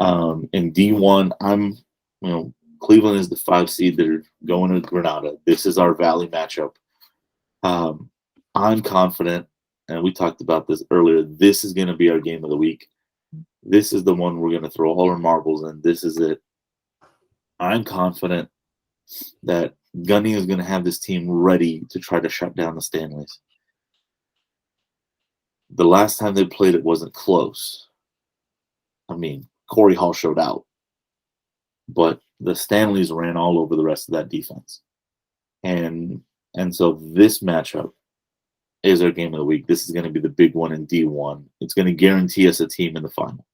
In D1, Cleveland is the 5 seed. They're going to Granada. This is our Valley matchup. I'm confident, and we talked about this earlier, this is going to be our game of the week. This is the one we're going to throw all our marbles in. This is it. I'm confident that Gunny is going to have this team ready to try to shut down the Stanleys. The last time they played, it wasn't close. I mean, Corey Hall showed out, but the Stanleys ran all over the rest of that defense. And so this matchup is our game of the week. This is going to be the big one in D1. It's going to guarantee us a team in the final.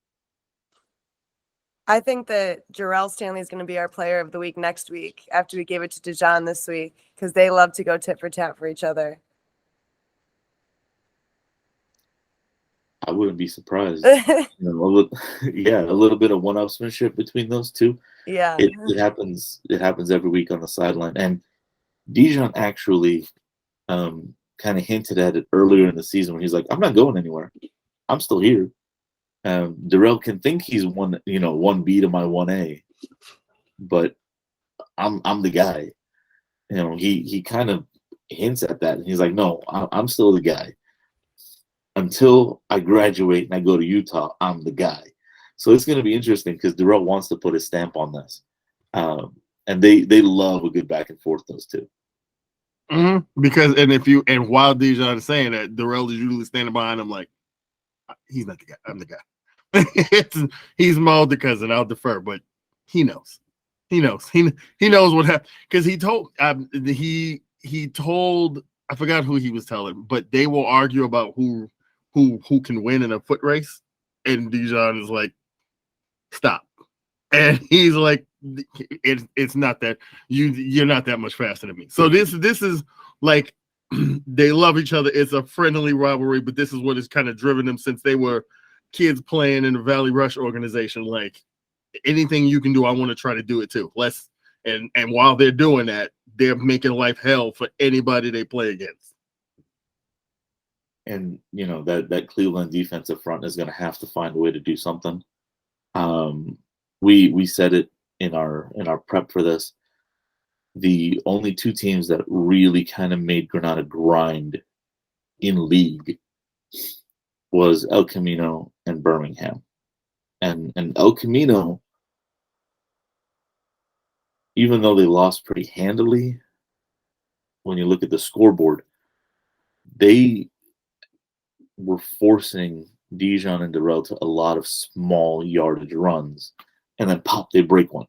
I think that Jarrell Stanley is going to be our player of the week next week after we gave it to Dijon this week, because they love to go tit for tat for each other. I wouldn't be surprised. A little bit of one-upsmanship between those two. Yeah, it happens. It happens every week on the sideline. And Dijon actually kind of hinted at it earlier in the season when he's like, "I'm not going anywhere. I'm still here." Darrell can think he's 1B to my 1A, but I'm the guy. He kind of hints at that, and he's like, "No, I'm still the guy. Until I graduate and I go to Utah, I'm the guy." So it's going to be interesting because Darrell wants to put his stamp on this, and they love a good back and forth, those two. Mm-hmm. Because while Dijon is saying that, Darrell is usually standing behind him like, he's not the guy. I'm the guy. He's my older cousin. I'll defer, but he knows. He knows. He knows what happened because he told I forgot who he was telling, but they will argue about who can win in a foot race, and Dijon is like, stop, and he's like, it's not that you're not that much faster than me. So this is like they love each other. It's a friendly rivalry, but this is what has kind of driven them since they were kids playing in the Valley Rush organization. Like, anything you can do, I want to try to do it too. And while they're doing that, they're making life hell for anybody they play against. And that Cleveland defensive front is going to have to find a way to do something. We said it in our prep for this. The only 2 teams that really kind of made Granada grind in league was El Camino and Birmingham. And El Camino, even though they lost pretty handily, when you look at the scoreboard, they were forcing Dijon and Darrell to a lot of small yardage runs, and then pop, they break one.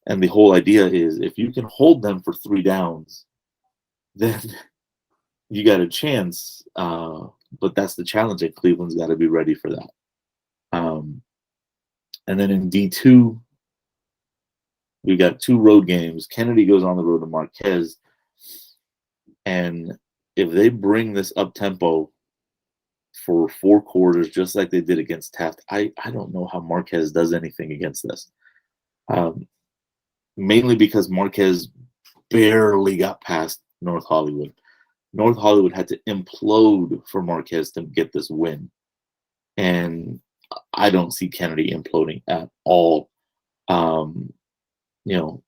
And the whole idea is if you can hold them for 3 downs, then you got a chance. But that's the challenge, and Cleveland's got to be ready for that. And then in D2, we got 2 road games. Kennedy goes on the road to Marquez. And if they bring this up tempo for 4 quarters, just like they did against Taft, I don't know how Marquez does anything against this. Mainly because Marquez barely got past North Hollywood. North Hollywood had to implode for Marquez to get this win. And I don't see Kennedy imploding at all. You know,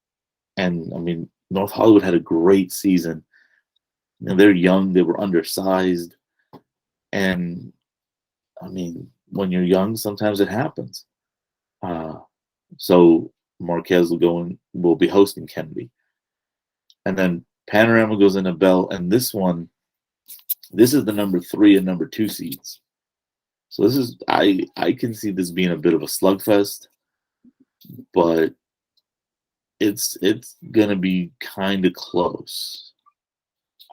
and I mean, North Hollywood had a great season. And they're young, they were undersized. And I mean, when you're young, sometimes it happens. So Marquez will be hosting Kennedy. And then Panorama goes into Bell, and this is the number 3 and number 2 seeds. So this is I can see this being a bit of a slugfest, but it's gonna be kind of close.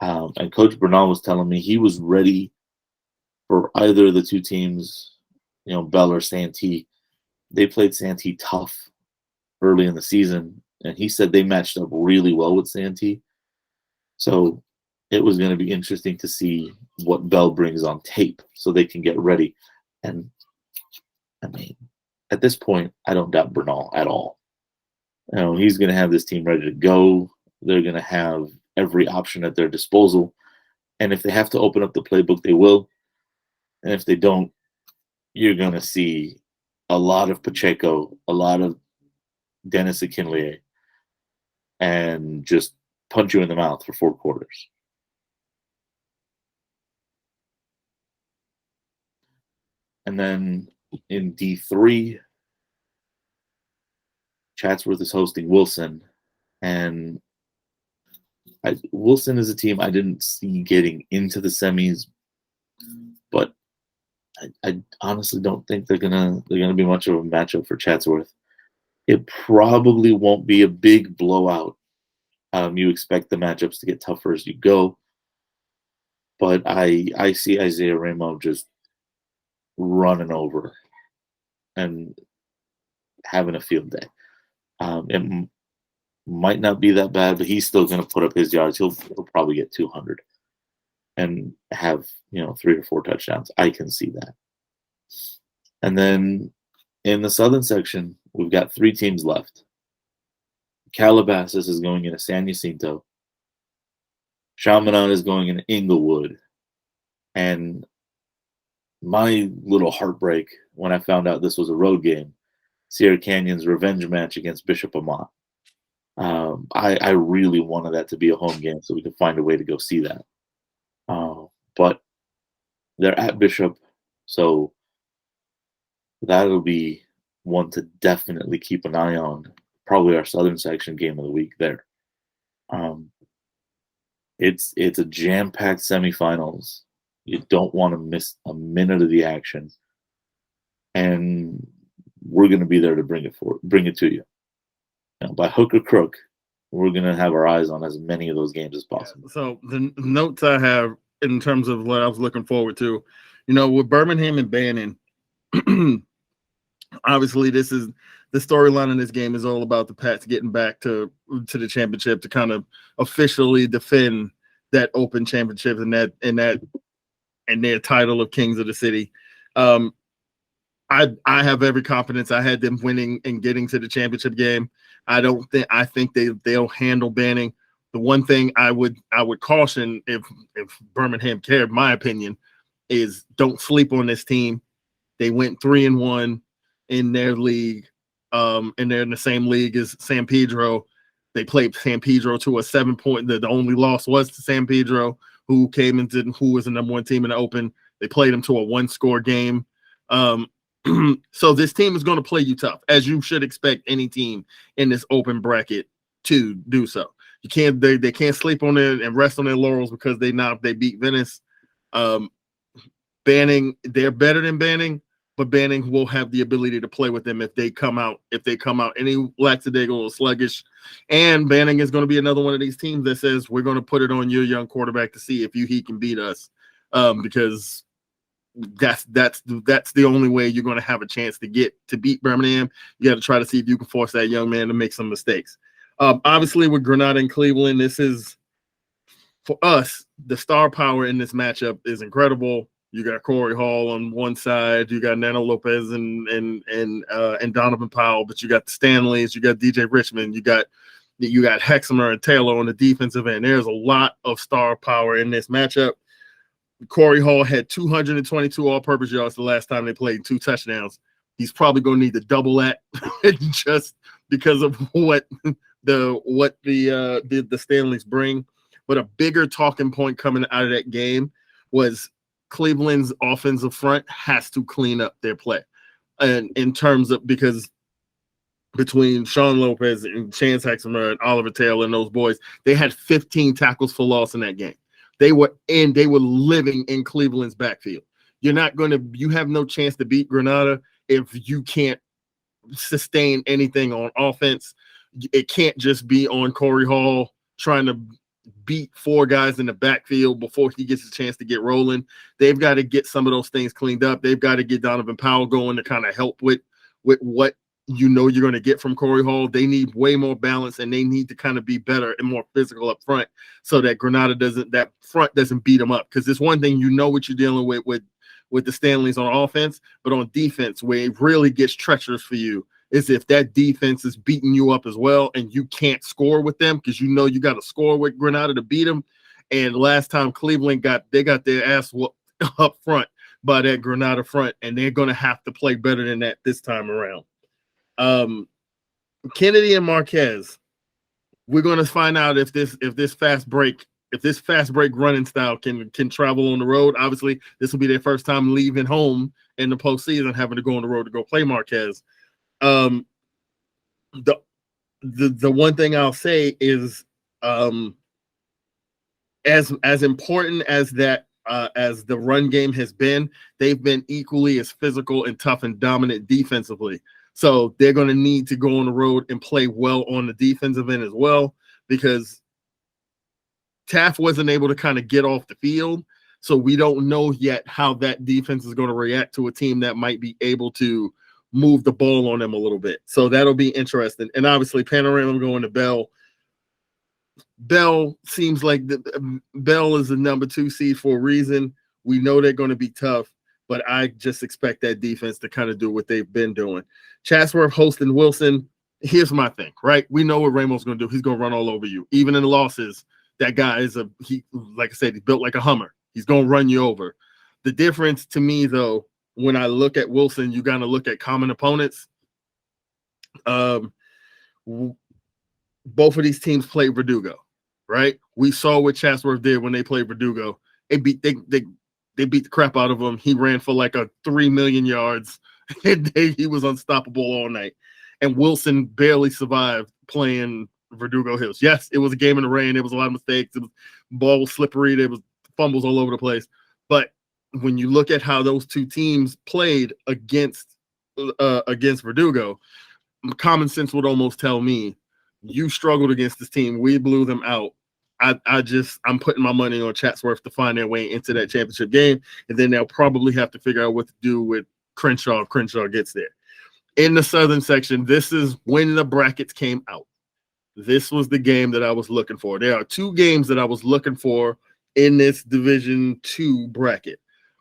And Coach Bernal was telling me he was ready for either of the 2 teams, Bell or Santee. They played Santee tough early in the season, and he said they matched up really well with Santee. So it was going to be interesting to see what Bell brings on tape so they can get ready. And I mean, at this point, I don't doubt Bernal at all. He's going to have this team ready to go. They're going to have every option at their disposal. And if they have to open up the playbook, they will. And if they don't, you're going to see a lot of Pacheco, a lot of Dennis Akinleye, and just punch you in the mouth for 4 quarters. And then in D3, Chatsworth is hosting Wilson. And Wilson is a team I didn't see getting into the semis, but I honestly don't think they're gonna be much of a matchup for Chatsworth. It probably won't be a big blowout. You expect the matchups to get tougher as you go, but I see Isaiah Ramo just running over and having a field day. It might not be that bad, but he's still going to put up his yards. He'll probably get 200 and have 3 or 4 touchdowns. I can see that. And then in the southern section, we've got 3 teams left. Calabasas is going into San Jacinto. Chaminade is going into Inglewood. And my little heartbreak when I found out this was a road game, Sierra Canyon's revenge match against Bishop Amat. I really wanted that to be a home game so we could find a way to go see that. But they're at Bishop, so that'll be one to definitely keep an eye on. Probably our southern section game of the week there. It's a jam-packed semifinals. You don't want to miss a minute of the action, and we're going to be there to bring it to you. By hook or crook, we're going to have our eyes on as many of those games as possible. So the notes I have in terms of what I was looking forward to, with Birmingham and Bannon, obviously this is the storyline in this game is all about the Pats getting back to the championship to kind of officially defend that open championship and their title of Kings of the City. I have every confidence. I had them winning and getting to the championship game. I think they'll handle Banning. The one thing I would caution if Birmingham cared, my opinion, is don't sleep on this team. They went 3-1 in their league, and they're in the same league as San Pedro. They played San Pedro to a 7-point. The only loss was to San Pedro, who was the number 1 team in the Open. They played them to a 1-score game. So this team is going to play you tough, as you should expect any team in this open bracket to do so. They can't sleep on it and rest on their laurels because they beat Venice. Banning, they're better than Banning, but Banning will have the ability to play with them if they come out any lackadaisical or sluggish. And Banning is going to be another one of these teams that says we're going to put it on your young quarterback to see if he can beat us, because that's the only way you're going to have a chance to beat Birmingham. You got to try to see if you can force that young man to make some mistakes. Obviously, with Granada and Cleveland, this is for us, the star power in this matchup is incredible. You got Corey Hall on one side, you got Nana Lopez and Donovan Powell, but you got the Stanleys, you got DJ Richmond, you got Hexamer and Taylor on the defensive end. There's a lot of star power in this matchup. Corey Hall had 222 all-purpose yards the last time they played, 2 touchdowns. He's probably going to need to double that just because of what the Stanleys bring. But a bigger talking point coming out of that game was Cleveland's offensive front has to clean up their play. And in terms of, because between Sean Lopez and Chance Hexamer and Oliver Taylor and those boys, they had 15 tackles for loss in that game. They were living in Cleveland's backfield. You have no chance to beat Granada if you can't sustain anything on offense. It can't just be on Corey Hall trying to beat 4 guys in the backfield before he gets a chance to get rolling. They've got to get some of those things cleaned up. They've got to get Donovan Powell going to kind of help with what you're going to get from Corey Hall. They need way more balance, and they need to kind of be better and more physical up front so that that front doesn't beat them up. Because it's one thing, what you're dealing with the Stanleys on offense, but on defense, where it really gets treacherous for you is if that defense is beating you up as well and you can't score with them, because you got to score with Granada to beat them. And last time Cleveland got their ass whooped up front by that Granada front, and they're going to have to play better than that this time around. Kennedy and Marquez, we're going to find out if this fast break running style can travel on the road. Obviously, this will be their first time leaving home in the postseason, having to go on the road to go play Marquez. The one thing I'll say is, as important as that as the run game has been, they've been equally as physical and tough and dominant defensively. So they're going to need to go on the road and play well on the defensive end as well, because Taft wasn't able to kind of get off the field. So we don't know yet how that defense is going to react to a team that might be able to move the ball on them a little bit. So that'll be interesting. And obviously Panorama going to Bell. Bell seems like Bell is the number 2 seed for a reason. We know they're going to be tough, but I just expect that defense to kind of do what they've been doing. Chatsworth hosting Wilson. Here's my thing, right? We know what Raymond's going to do. He's going to run all over you. Even in the losses, that guy like I said, he's built like a Hummer. He's going to run you over. The difference to me, though, when I look at Wilson, you got to look at common opponents. Both of these teams played Verdugo, right? We saw what Chatsworth did when they played Verdugo. They beat the crap out of him. He ran for like 3 million yards. And he was unstoppable all night. And Wilson barely survived playing Verdugo Hills. Yes, it was a game in the rain. There was a lot of mistakes. The ball was slippery. There was fumbles all over the place. But when you look at how those 2 teams played against Verdugo, common sense would almost tell me you struggled against this team. We blew them out. I'm putting my money on Chatsworth to find their way into that championship game, and then they'll probably have to figure out what to do with Crenshaw if Crenshaw gets there. In the southern section, this is when the brackets came out. This was the game that I was looking for. There are 2 games that I was looking for in this Division 2 bracket.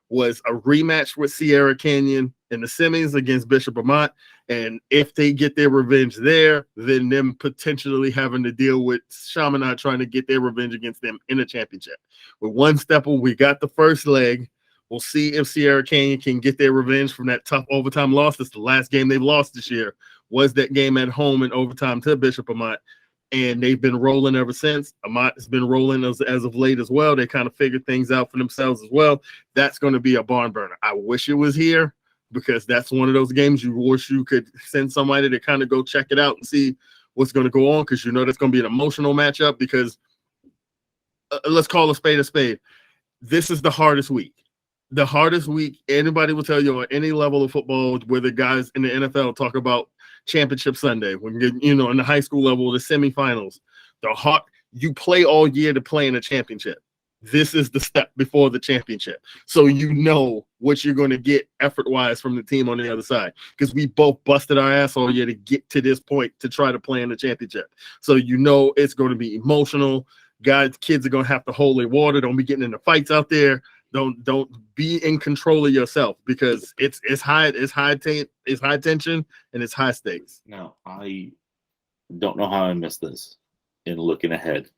Was a rematch with Sierra Canyon in the semis against Bishop Vermont. And if they get their revenge there, then them potentially having to deal with Chaminade trying to get their revenge against them in a championship. With one step, we got the first leg. We'll see if Sierra Canyon can get their revenge from that tough overtime loss. It's the last game they've lost this year. Was that game at home in overtime to Bishop Vermont. And they've been rolling ever since. Amat has been rolling as of late as well. They kind of figured things out for themselves as well. That's going to be a barn burner. I wish it was here, because that's one of those games you wish you could send somebody to kind of go check it out and see what's going to go on, because that's going to be an emotional matchup. Because let's call a spade a spade. This is the hardest week. The hardest week anybody will tell you on any level of football, where the guys in the NFL talk about Championship Sunday, when in the high school level, the semifinals, you play all year to play in a championship. This is the step before the championship. So what you're going to get effort-wise from the team on the other side, because we both busted our ass all year to get to this point to try to play in the championship. So it's going to be emotional. Kids are gonna have to hold their water. Don't be getting into fights out there. Don't be in control of yourself because it's high tension and it's high stakes. Now, I don't know how I missed this in looking ahead.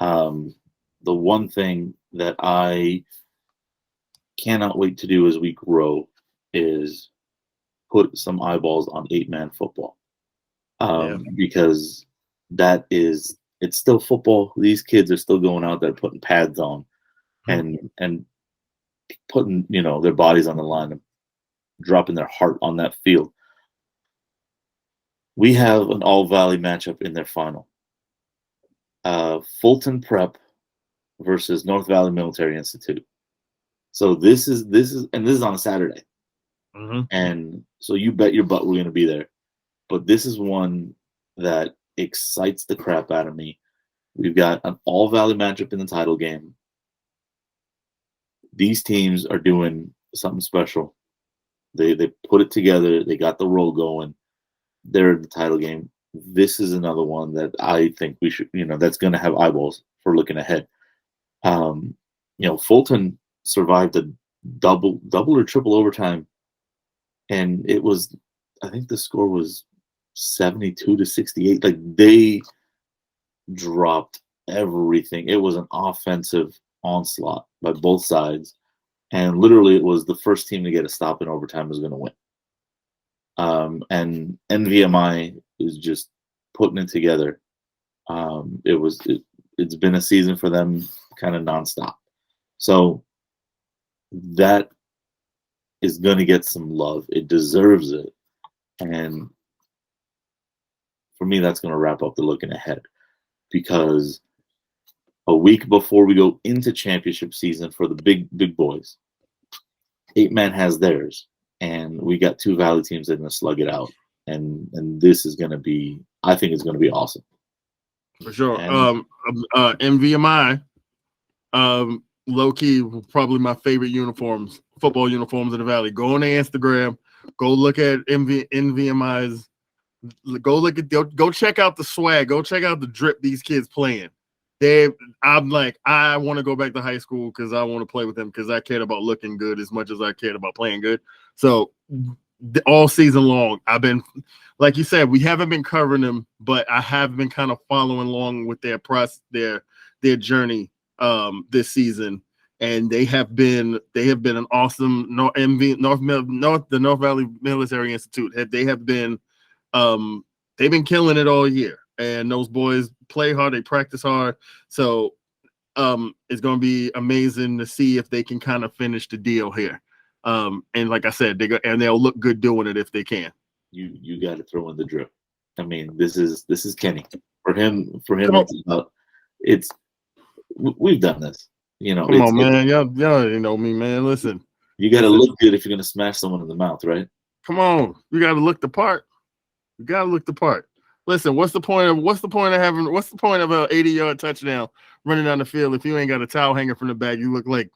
The one thing that I cannot wait to do as we grow is put some eyeballs on 8-man football. Because it's still football. These kids are still going out there putting pads on and putting, their bodies on the line and dropping their heart on that field. We have an all-valley matchup in their final. Fulton Prep versus North Valley Military Institute. So this is on a Saturday. Mm-hmm. And so you bet your butt we're going to be there. But this is one that excites the crap out of me. We've got an all-valley matchup in the title game. These teams are doing something special. They put it together. They got the roll going. They're in the title game. This is another one that I think we should, that's going to have eyeballs for looking ahead. Fulton survived a double or triple overtime, and it was, I think the score was 72-68. Like, they dropped everything. It was an offensive onslaught by both sides, and literally it was the first team to get a stop in overtime was going to win. And NVMI is just putting it together. It's been a season for them kind of nonstop. So that is going to get some love. It deserves it. And for me, that's going to wrap up the looking ahead, because a week before we go into championship season for the big boys, 8-man has theirs, and we got 2 Valley teams that are going to slug it out. And this is going to be, I think it's going to be awesome. For sure. And, MVMI, low key, probably my favorite football uniforms in the Valley. Go on their Instagram, go look at NVMI's, go check out the swag, go check out the drip these kids playing. I'm like, I want to go back to high school because I want to play with them, because I cared about looking good as much as I cared about playing good. So all season long, I've been, like you said, we haven't been covering them, but I have been kind of following along with their journey this season, and they have been an awesome North Valley Military Institute. They have been they've been killing it all year, and those boys play hard, they practice hard. So it's going to be amazing to see if they can kind of finish the deal here. And like I said, they'll look good doing it if they can. You got to throw in the drip. I mean, this is Kenny. For him, we've done this. Come on, man. Y'all know me, man. Listen. You got to look good if you're going to smash someone in the mouth, right? Come on. You got to look the part. Listen, what's the point of an 80-yard touchdown running down the field if you ain't got a towel hanging from the back? You looking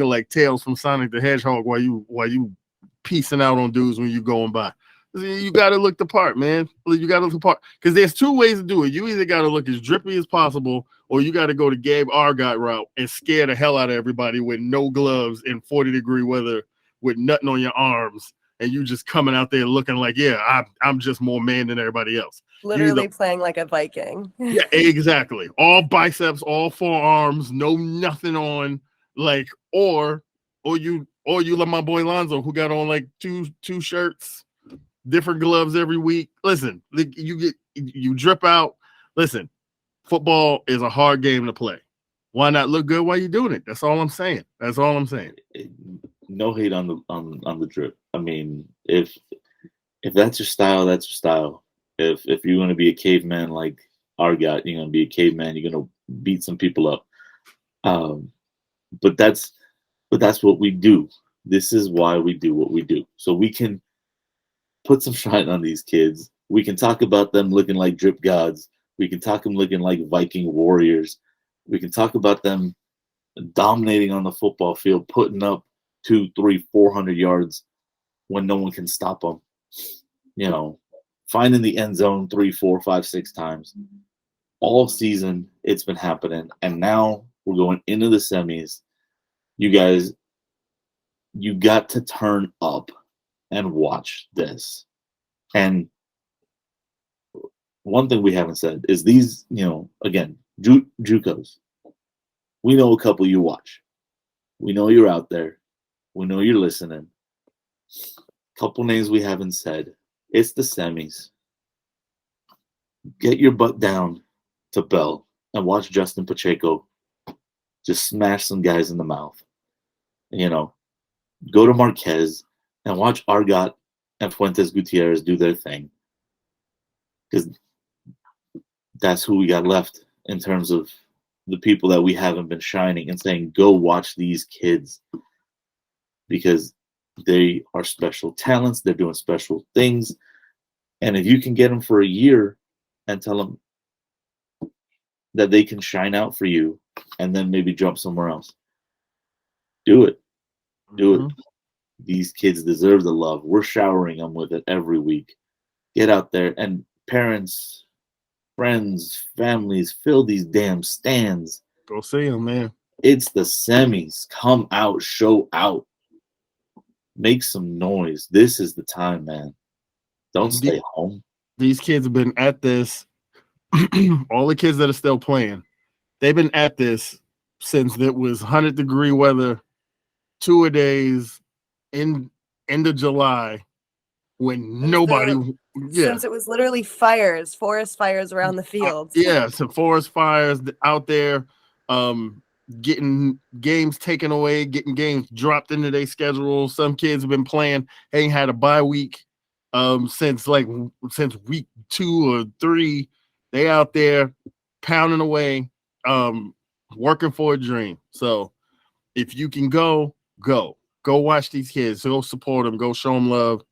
like Tails from Sonic the Hedgehog while you piecing out on dudes when you going by. You got to look the part, man. You got to look the part, because there's 2 ways to do it. You either got to look as drippy as possible, or you got to go to Gabe Argott route and scare the hell out of everybody with no gloves in 40-degree weather with nothing on your arms, and you just coming out there looking like, yeah, I'm just more man than everybody else. Literally playing like a Viking. Yeah, exactly. All biceps, all forearms, nothing on, like, or you like my boy Lonzo, who got on like two shirts, different gloves every week. Listen, you drip out. Listen, football is a hard game to play. Why not look good while you're doing it? That's all I'm saying. No hate on the drip. I mean, if that's your style, that's your style. If you're going to be a caveman like Argott, you're going to be a caveman. You're going to beat some people up. But that's what we do. This is why we do what we do. So we can put some shine on these kids. We can talk about them looking like drip gods. We can talk them looking like Viking warriors. We can talk about them dominating on the football field, putting up 200, 300, 400 yards when no one can stop them. Finding the end zone 3, 4, 5, 6 times. all season it's been happening, and now we're going into the semis. You guys, you got to turn up and watch this. And one thing we haven't said is these, again, JUCOs. We know a couple you watch. We know you're out there. We know you're listening. Couple names we haven't said. It's the semis. Get your butt down to Bell and watch Justin Pacheco just smash some guys in the mouth. Go to Marquez and watch Argot and Fuentes Gutierrez do their thing. Because that's who we got left in terms of the people that we haven't been shining and saying, go watch these kids. Because they are special talents. They're doing special things. And if you can get them for a year and tell them that they can shine out for you and then maybe jump somewhere else, do it. Do it. These kids deserve the love. We're showering them with it every week. Get out there, and parents, friends, families, fill these damn stands. Go see them, man. It's the semis. Come out, show out. Make some noise. This is the time, man. Don't stay home. These kids have been at this. All the kids that are still playing, they've been at this since it was 100-degree weather, 2-a-days in end of July, when since it was literally forest fires around the fields. Some forest fires out there, getting games taken away, getting games dropped into their schedule. Some kids have been playing, ain't had a bye week since week 2 or 3. They out there pounding away, working for a dream. So if you can go watch these kids, go support them, go show them love,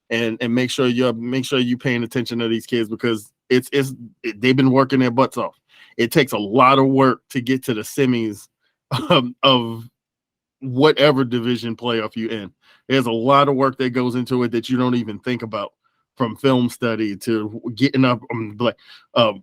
and make sure you paying attention to these kids, because they've been working their butts off. It takes a lot of work to get to the semis of whatever division playoff you in. There's a lot of work that goes into it that you don't even think about, from film study to getting up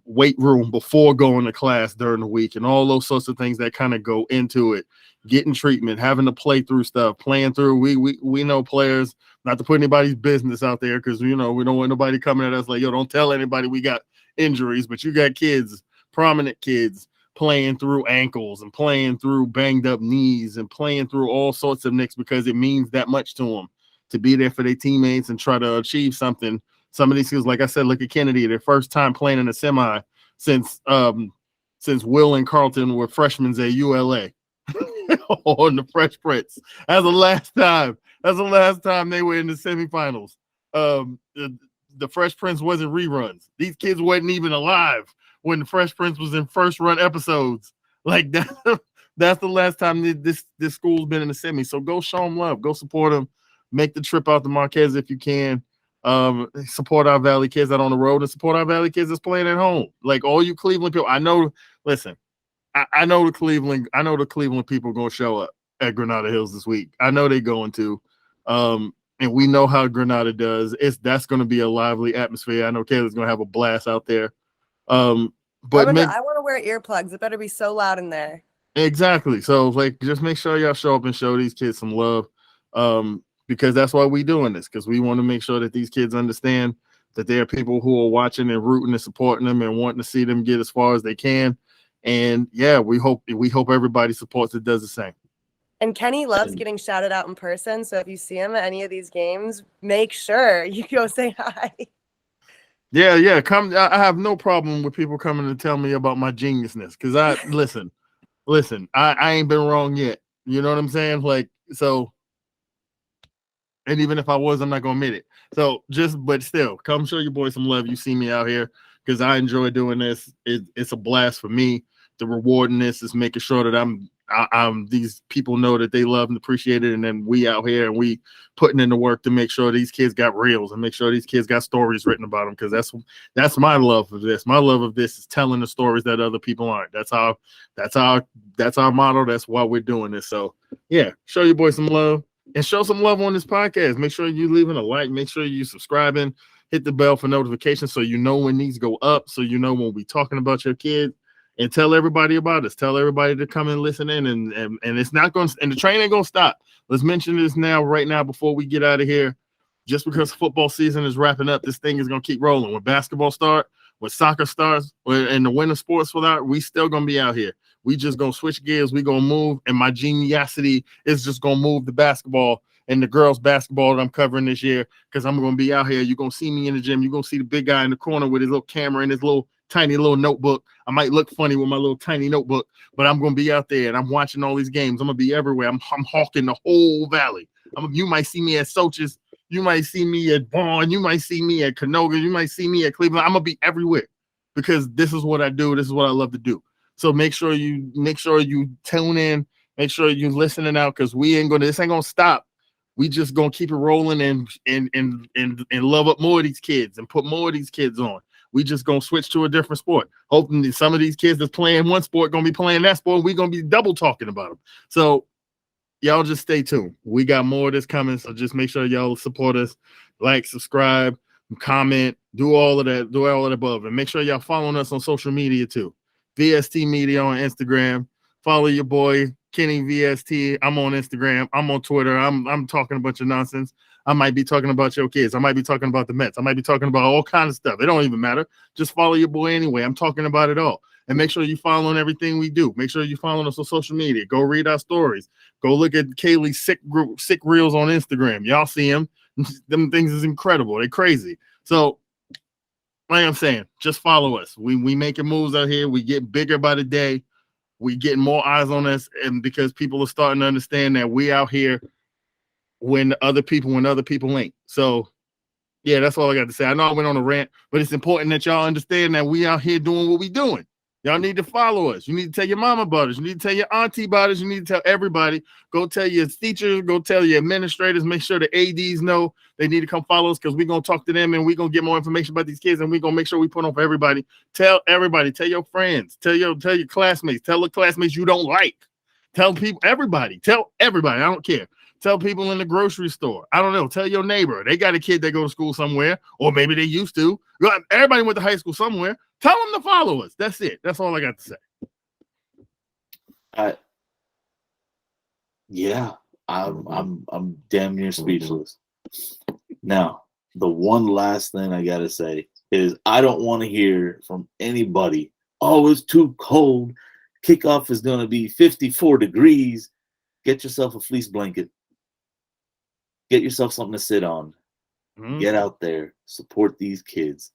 weight room before going to class during the week, and all those sorts of things that kind of go into it. Getting treatment, having to play through stuff, playing through. We know players, not to put anybody's business out there, because we don't want nobody coming at us like, yo, don't tell anybody we got injuries, but you got kids, prominent kids, playing through ankles and playing through banged up knees and playing through all sorts of nicks, because it means that much to them to be there for their teammates and try to achieve something. Some of these kids, like I said, look at Kennedy, their first time playing in a semi since Will and Carlton were freshmen at ULA on the Fresh Prince. That's the last time they were in the semifinals. The Fresh Prince wasn't reruns. These kids wasn't even alive when the Fresh Prince was in first run episodes. Like that. That's the last time this school's been in the semi. So go show them love. Go support them. Make the trip out to Marquez if you can. Support our Valley kids out on the road, and support our Valley kids that's playing at home. Like all you Cleveland people, I know. Listen, I know the Cleveland people gonna show up at Granada Hills this week. I know they're going to. And we know how Granada does. That's going to be a lively atmosphere. I know Kayla's going to have a blast out there. But I want to wear earplugs. It better be so loud in there. Exactly. So just make sure y'all show up and show these kids some love. Because that's why we're doing this, because we want to make sure that these kids understand that there are people who are watching and rooting and supporting them and wanting to see them get as far as they can. And yeah, we hope everybody supports it, does the same. And Kenny loves getting shouted out in person. So if you see him at any of these games, make sure you go say hi. Yeah. Come. I have no problem with people coming to tell me about my geniusness, because I listen. I ain't been wrong yet. You know what I'm saying? So. And even if I was, I'm not gonna admit it. So but still, come show your boy some love. You see me out here, because I enjoy doing this. It's a blast for me. The rewarding this is making sure that I'm these people know that they love and appreciate it, and then we out here and we putting in the work to make sure these kids got reels and make sure these kids got stories written about them, because that's my love of this. My love of this is telling the stories that other people aren't. That's our motto. That's why we're doing this. So yeah, show your boy some love. And show some love on this podcast. Make sure you leaving a like. Make sure you subscribing, hit the bell for notifications so you know when these go up, so you know when we talking about your kids, and tell everybody about us. Tell everybody to come and listen in, and it's not going to, and the train ain't going to stop. Let's mention this right now before we get out of here. Just because football season is wrapping up, this thing is going to keep rolling. When basketball starts, when soccer starts, and the winter sports without, we still going to be out here. We just going to switch gears. We going to move, and my geniusity is just going to move the basketball and the girls basketball that I'm covering this year, because I'm going to be out here. You're going to see me in the gym. You're going to see the big guy in the corner with his little camera and his little tiny little notebook. I might look funny with my little tiny notebook, but I'm going to be out there, and I'm watching all these games. I'm going to be everywhere. I'm hawking the whole valley. You might see me at Soch's. You might see me at Vaughn. You might see me at Canoga. You might see me at Cleveland. I'm going to be everywhere because this is what I do. This is what I love to do. So make sure you tune in. Make sure you listening out, because this ain't going to stop. We just going to keep it rolling and love up more of these kids and put more of these kids on. We just going to switch to a different sport. Hoping that some of these kids that's playing one sport going to be playing that sport. We're going to be double talking about them. So y'all just stay tuned. We got more of this coming. So just make sure y'all support us, like, subscribe, comment, do all of that, do all of the above. And make sure y'all following us on social media too. VST Media on Instagram. Follow your boy, Kenny VST. I'm on Instagram. I'm on Twitter. I'm talking a bunch of nonsense. I might be talking about your kids. I might be talking about the Mets. I might be talking about all kinds of stuff. It don't even matter. Just follow your boy anyway. I'm talking about it all. And make sure you following everything we do. Make sure you following us on social media. Go read our stories. Go look at Kaylee's sick reels on Instagram. Y'all see them. Them things is incredible. They're crazy. So, like I'm saying, just follow us. We making moves out here. We get bigger by the day. We getting more eyes on us, and because people are starting to understand that we out here when other people ain't. So, yeah, that's all I got to say. I know I went on a rant, but it's important that y'all understand that we out here doing what we doing. Y'all need to follow us. You need to tell your mama about us. You need to tell your auntie about us. You need to tell everybody. Go tell your teachers. Go tell your administrators. Make sure the ADs know they need to come follow us, because we're going to talk to them and we're going to get more information about these kids, and we're going to make sure we put on for everybody. Tell everybody. Tell your friends. Tell your classmates. Tell the classmates you don't like. Tell people, everybody. Tell everybody. I don't care. Tell people in the grocery store. I don't know. Tell your neighbor. They got a kid that go to school somewhere, or maybe they used to. Everybody went to high school somewhere. Tell them to follow us. That's it. That's all I got to say. Yeah, I'm damn near speechless. Now, the one last thing I gotta say is I don't want to hear from anybody, oh, it's too cold. Kickoff is gonna be 54 degrees. Get yourself a fleece blanket. Get yourself something to sit on. Mm-hmm. Get out there, support these kids,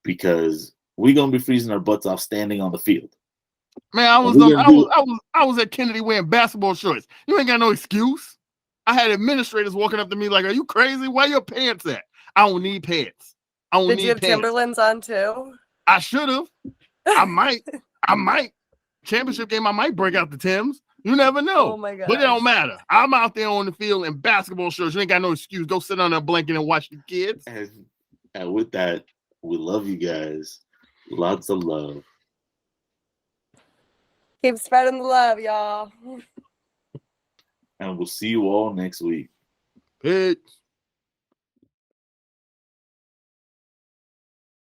because we're gonna be freezing our butts off standing on the field. Man, I was at Kennedy wearing basketball shorts. You ain't got no excuse. I had administrators walking up to me like, "Are you crazy? Where your pants at?" I don't need pants. Did you have Timberlands on too? I should have. I might. Championship game, I might break out the Timbs. You never know. Oh my god! But it don't matter. I'm out there on the field in basketball shorts. You ain't got no excuse. Go sit on that blanket and watch the kids. And with that, we love you guys. Lots of love. Keep spreading the love, y'all. And we'll see you all next week. Peace.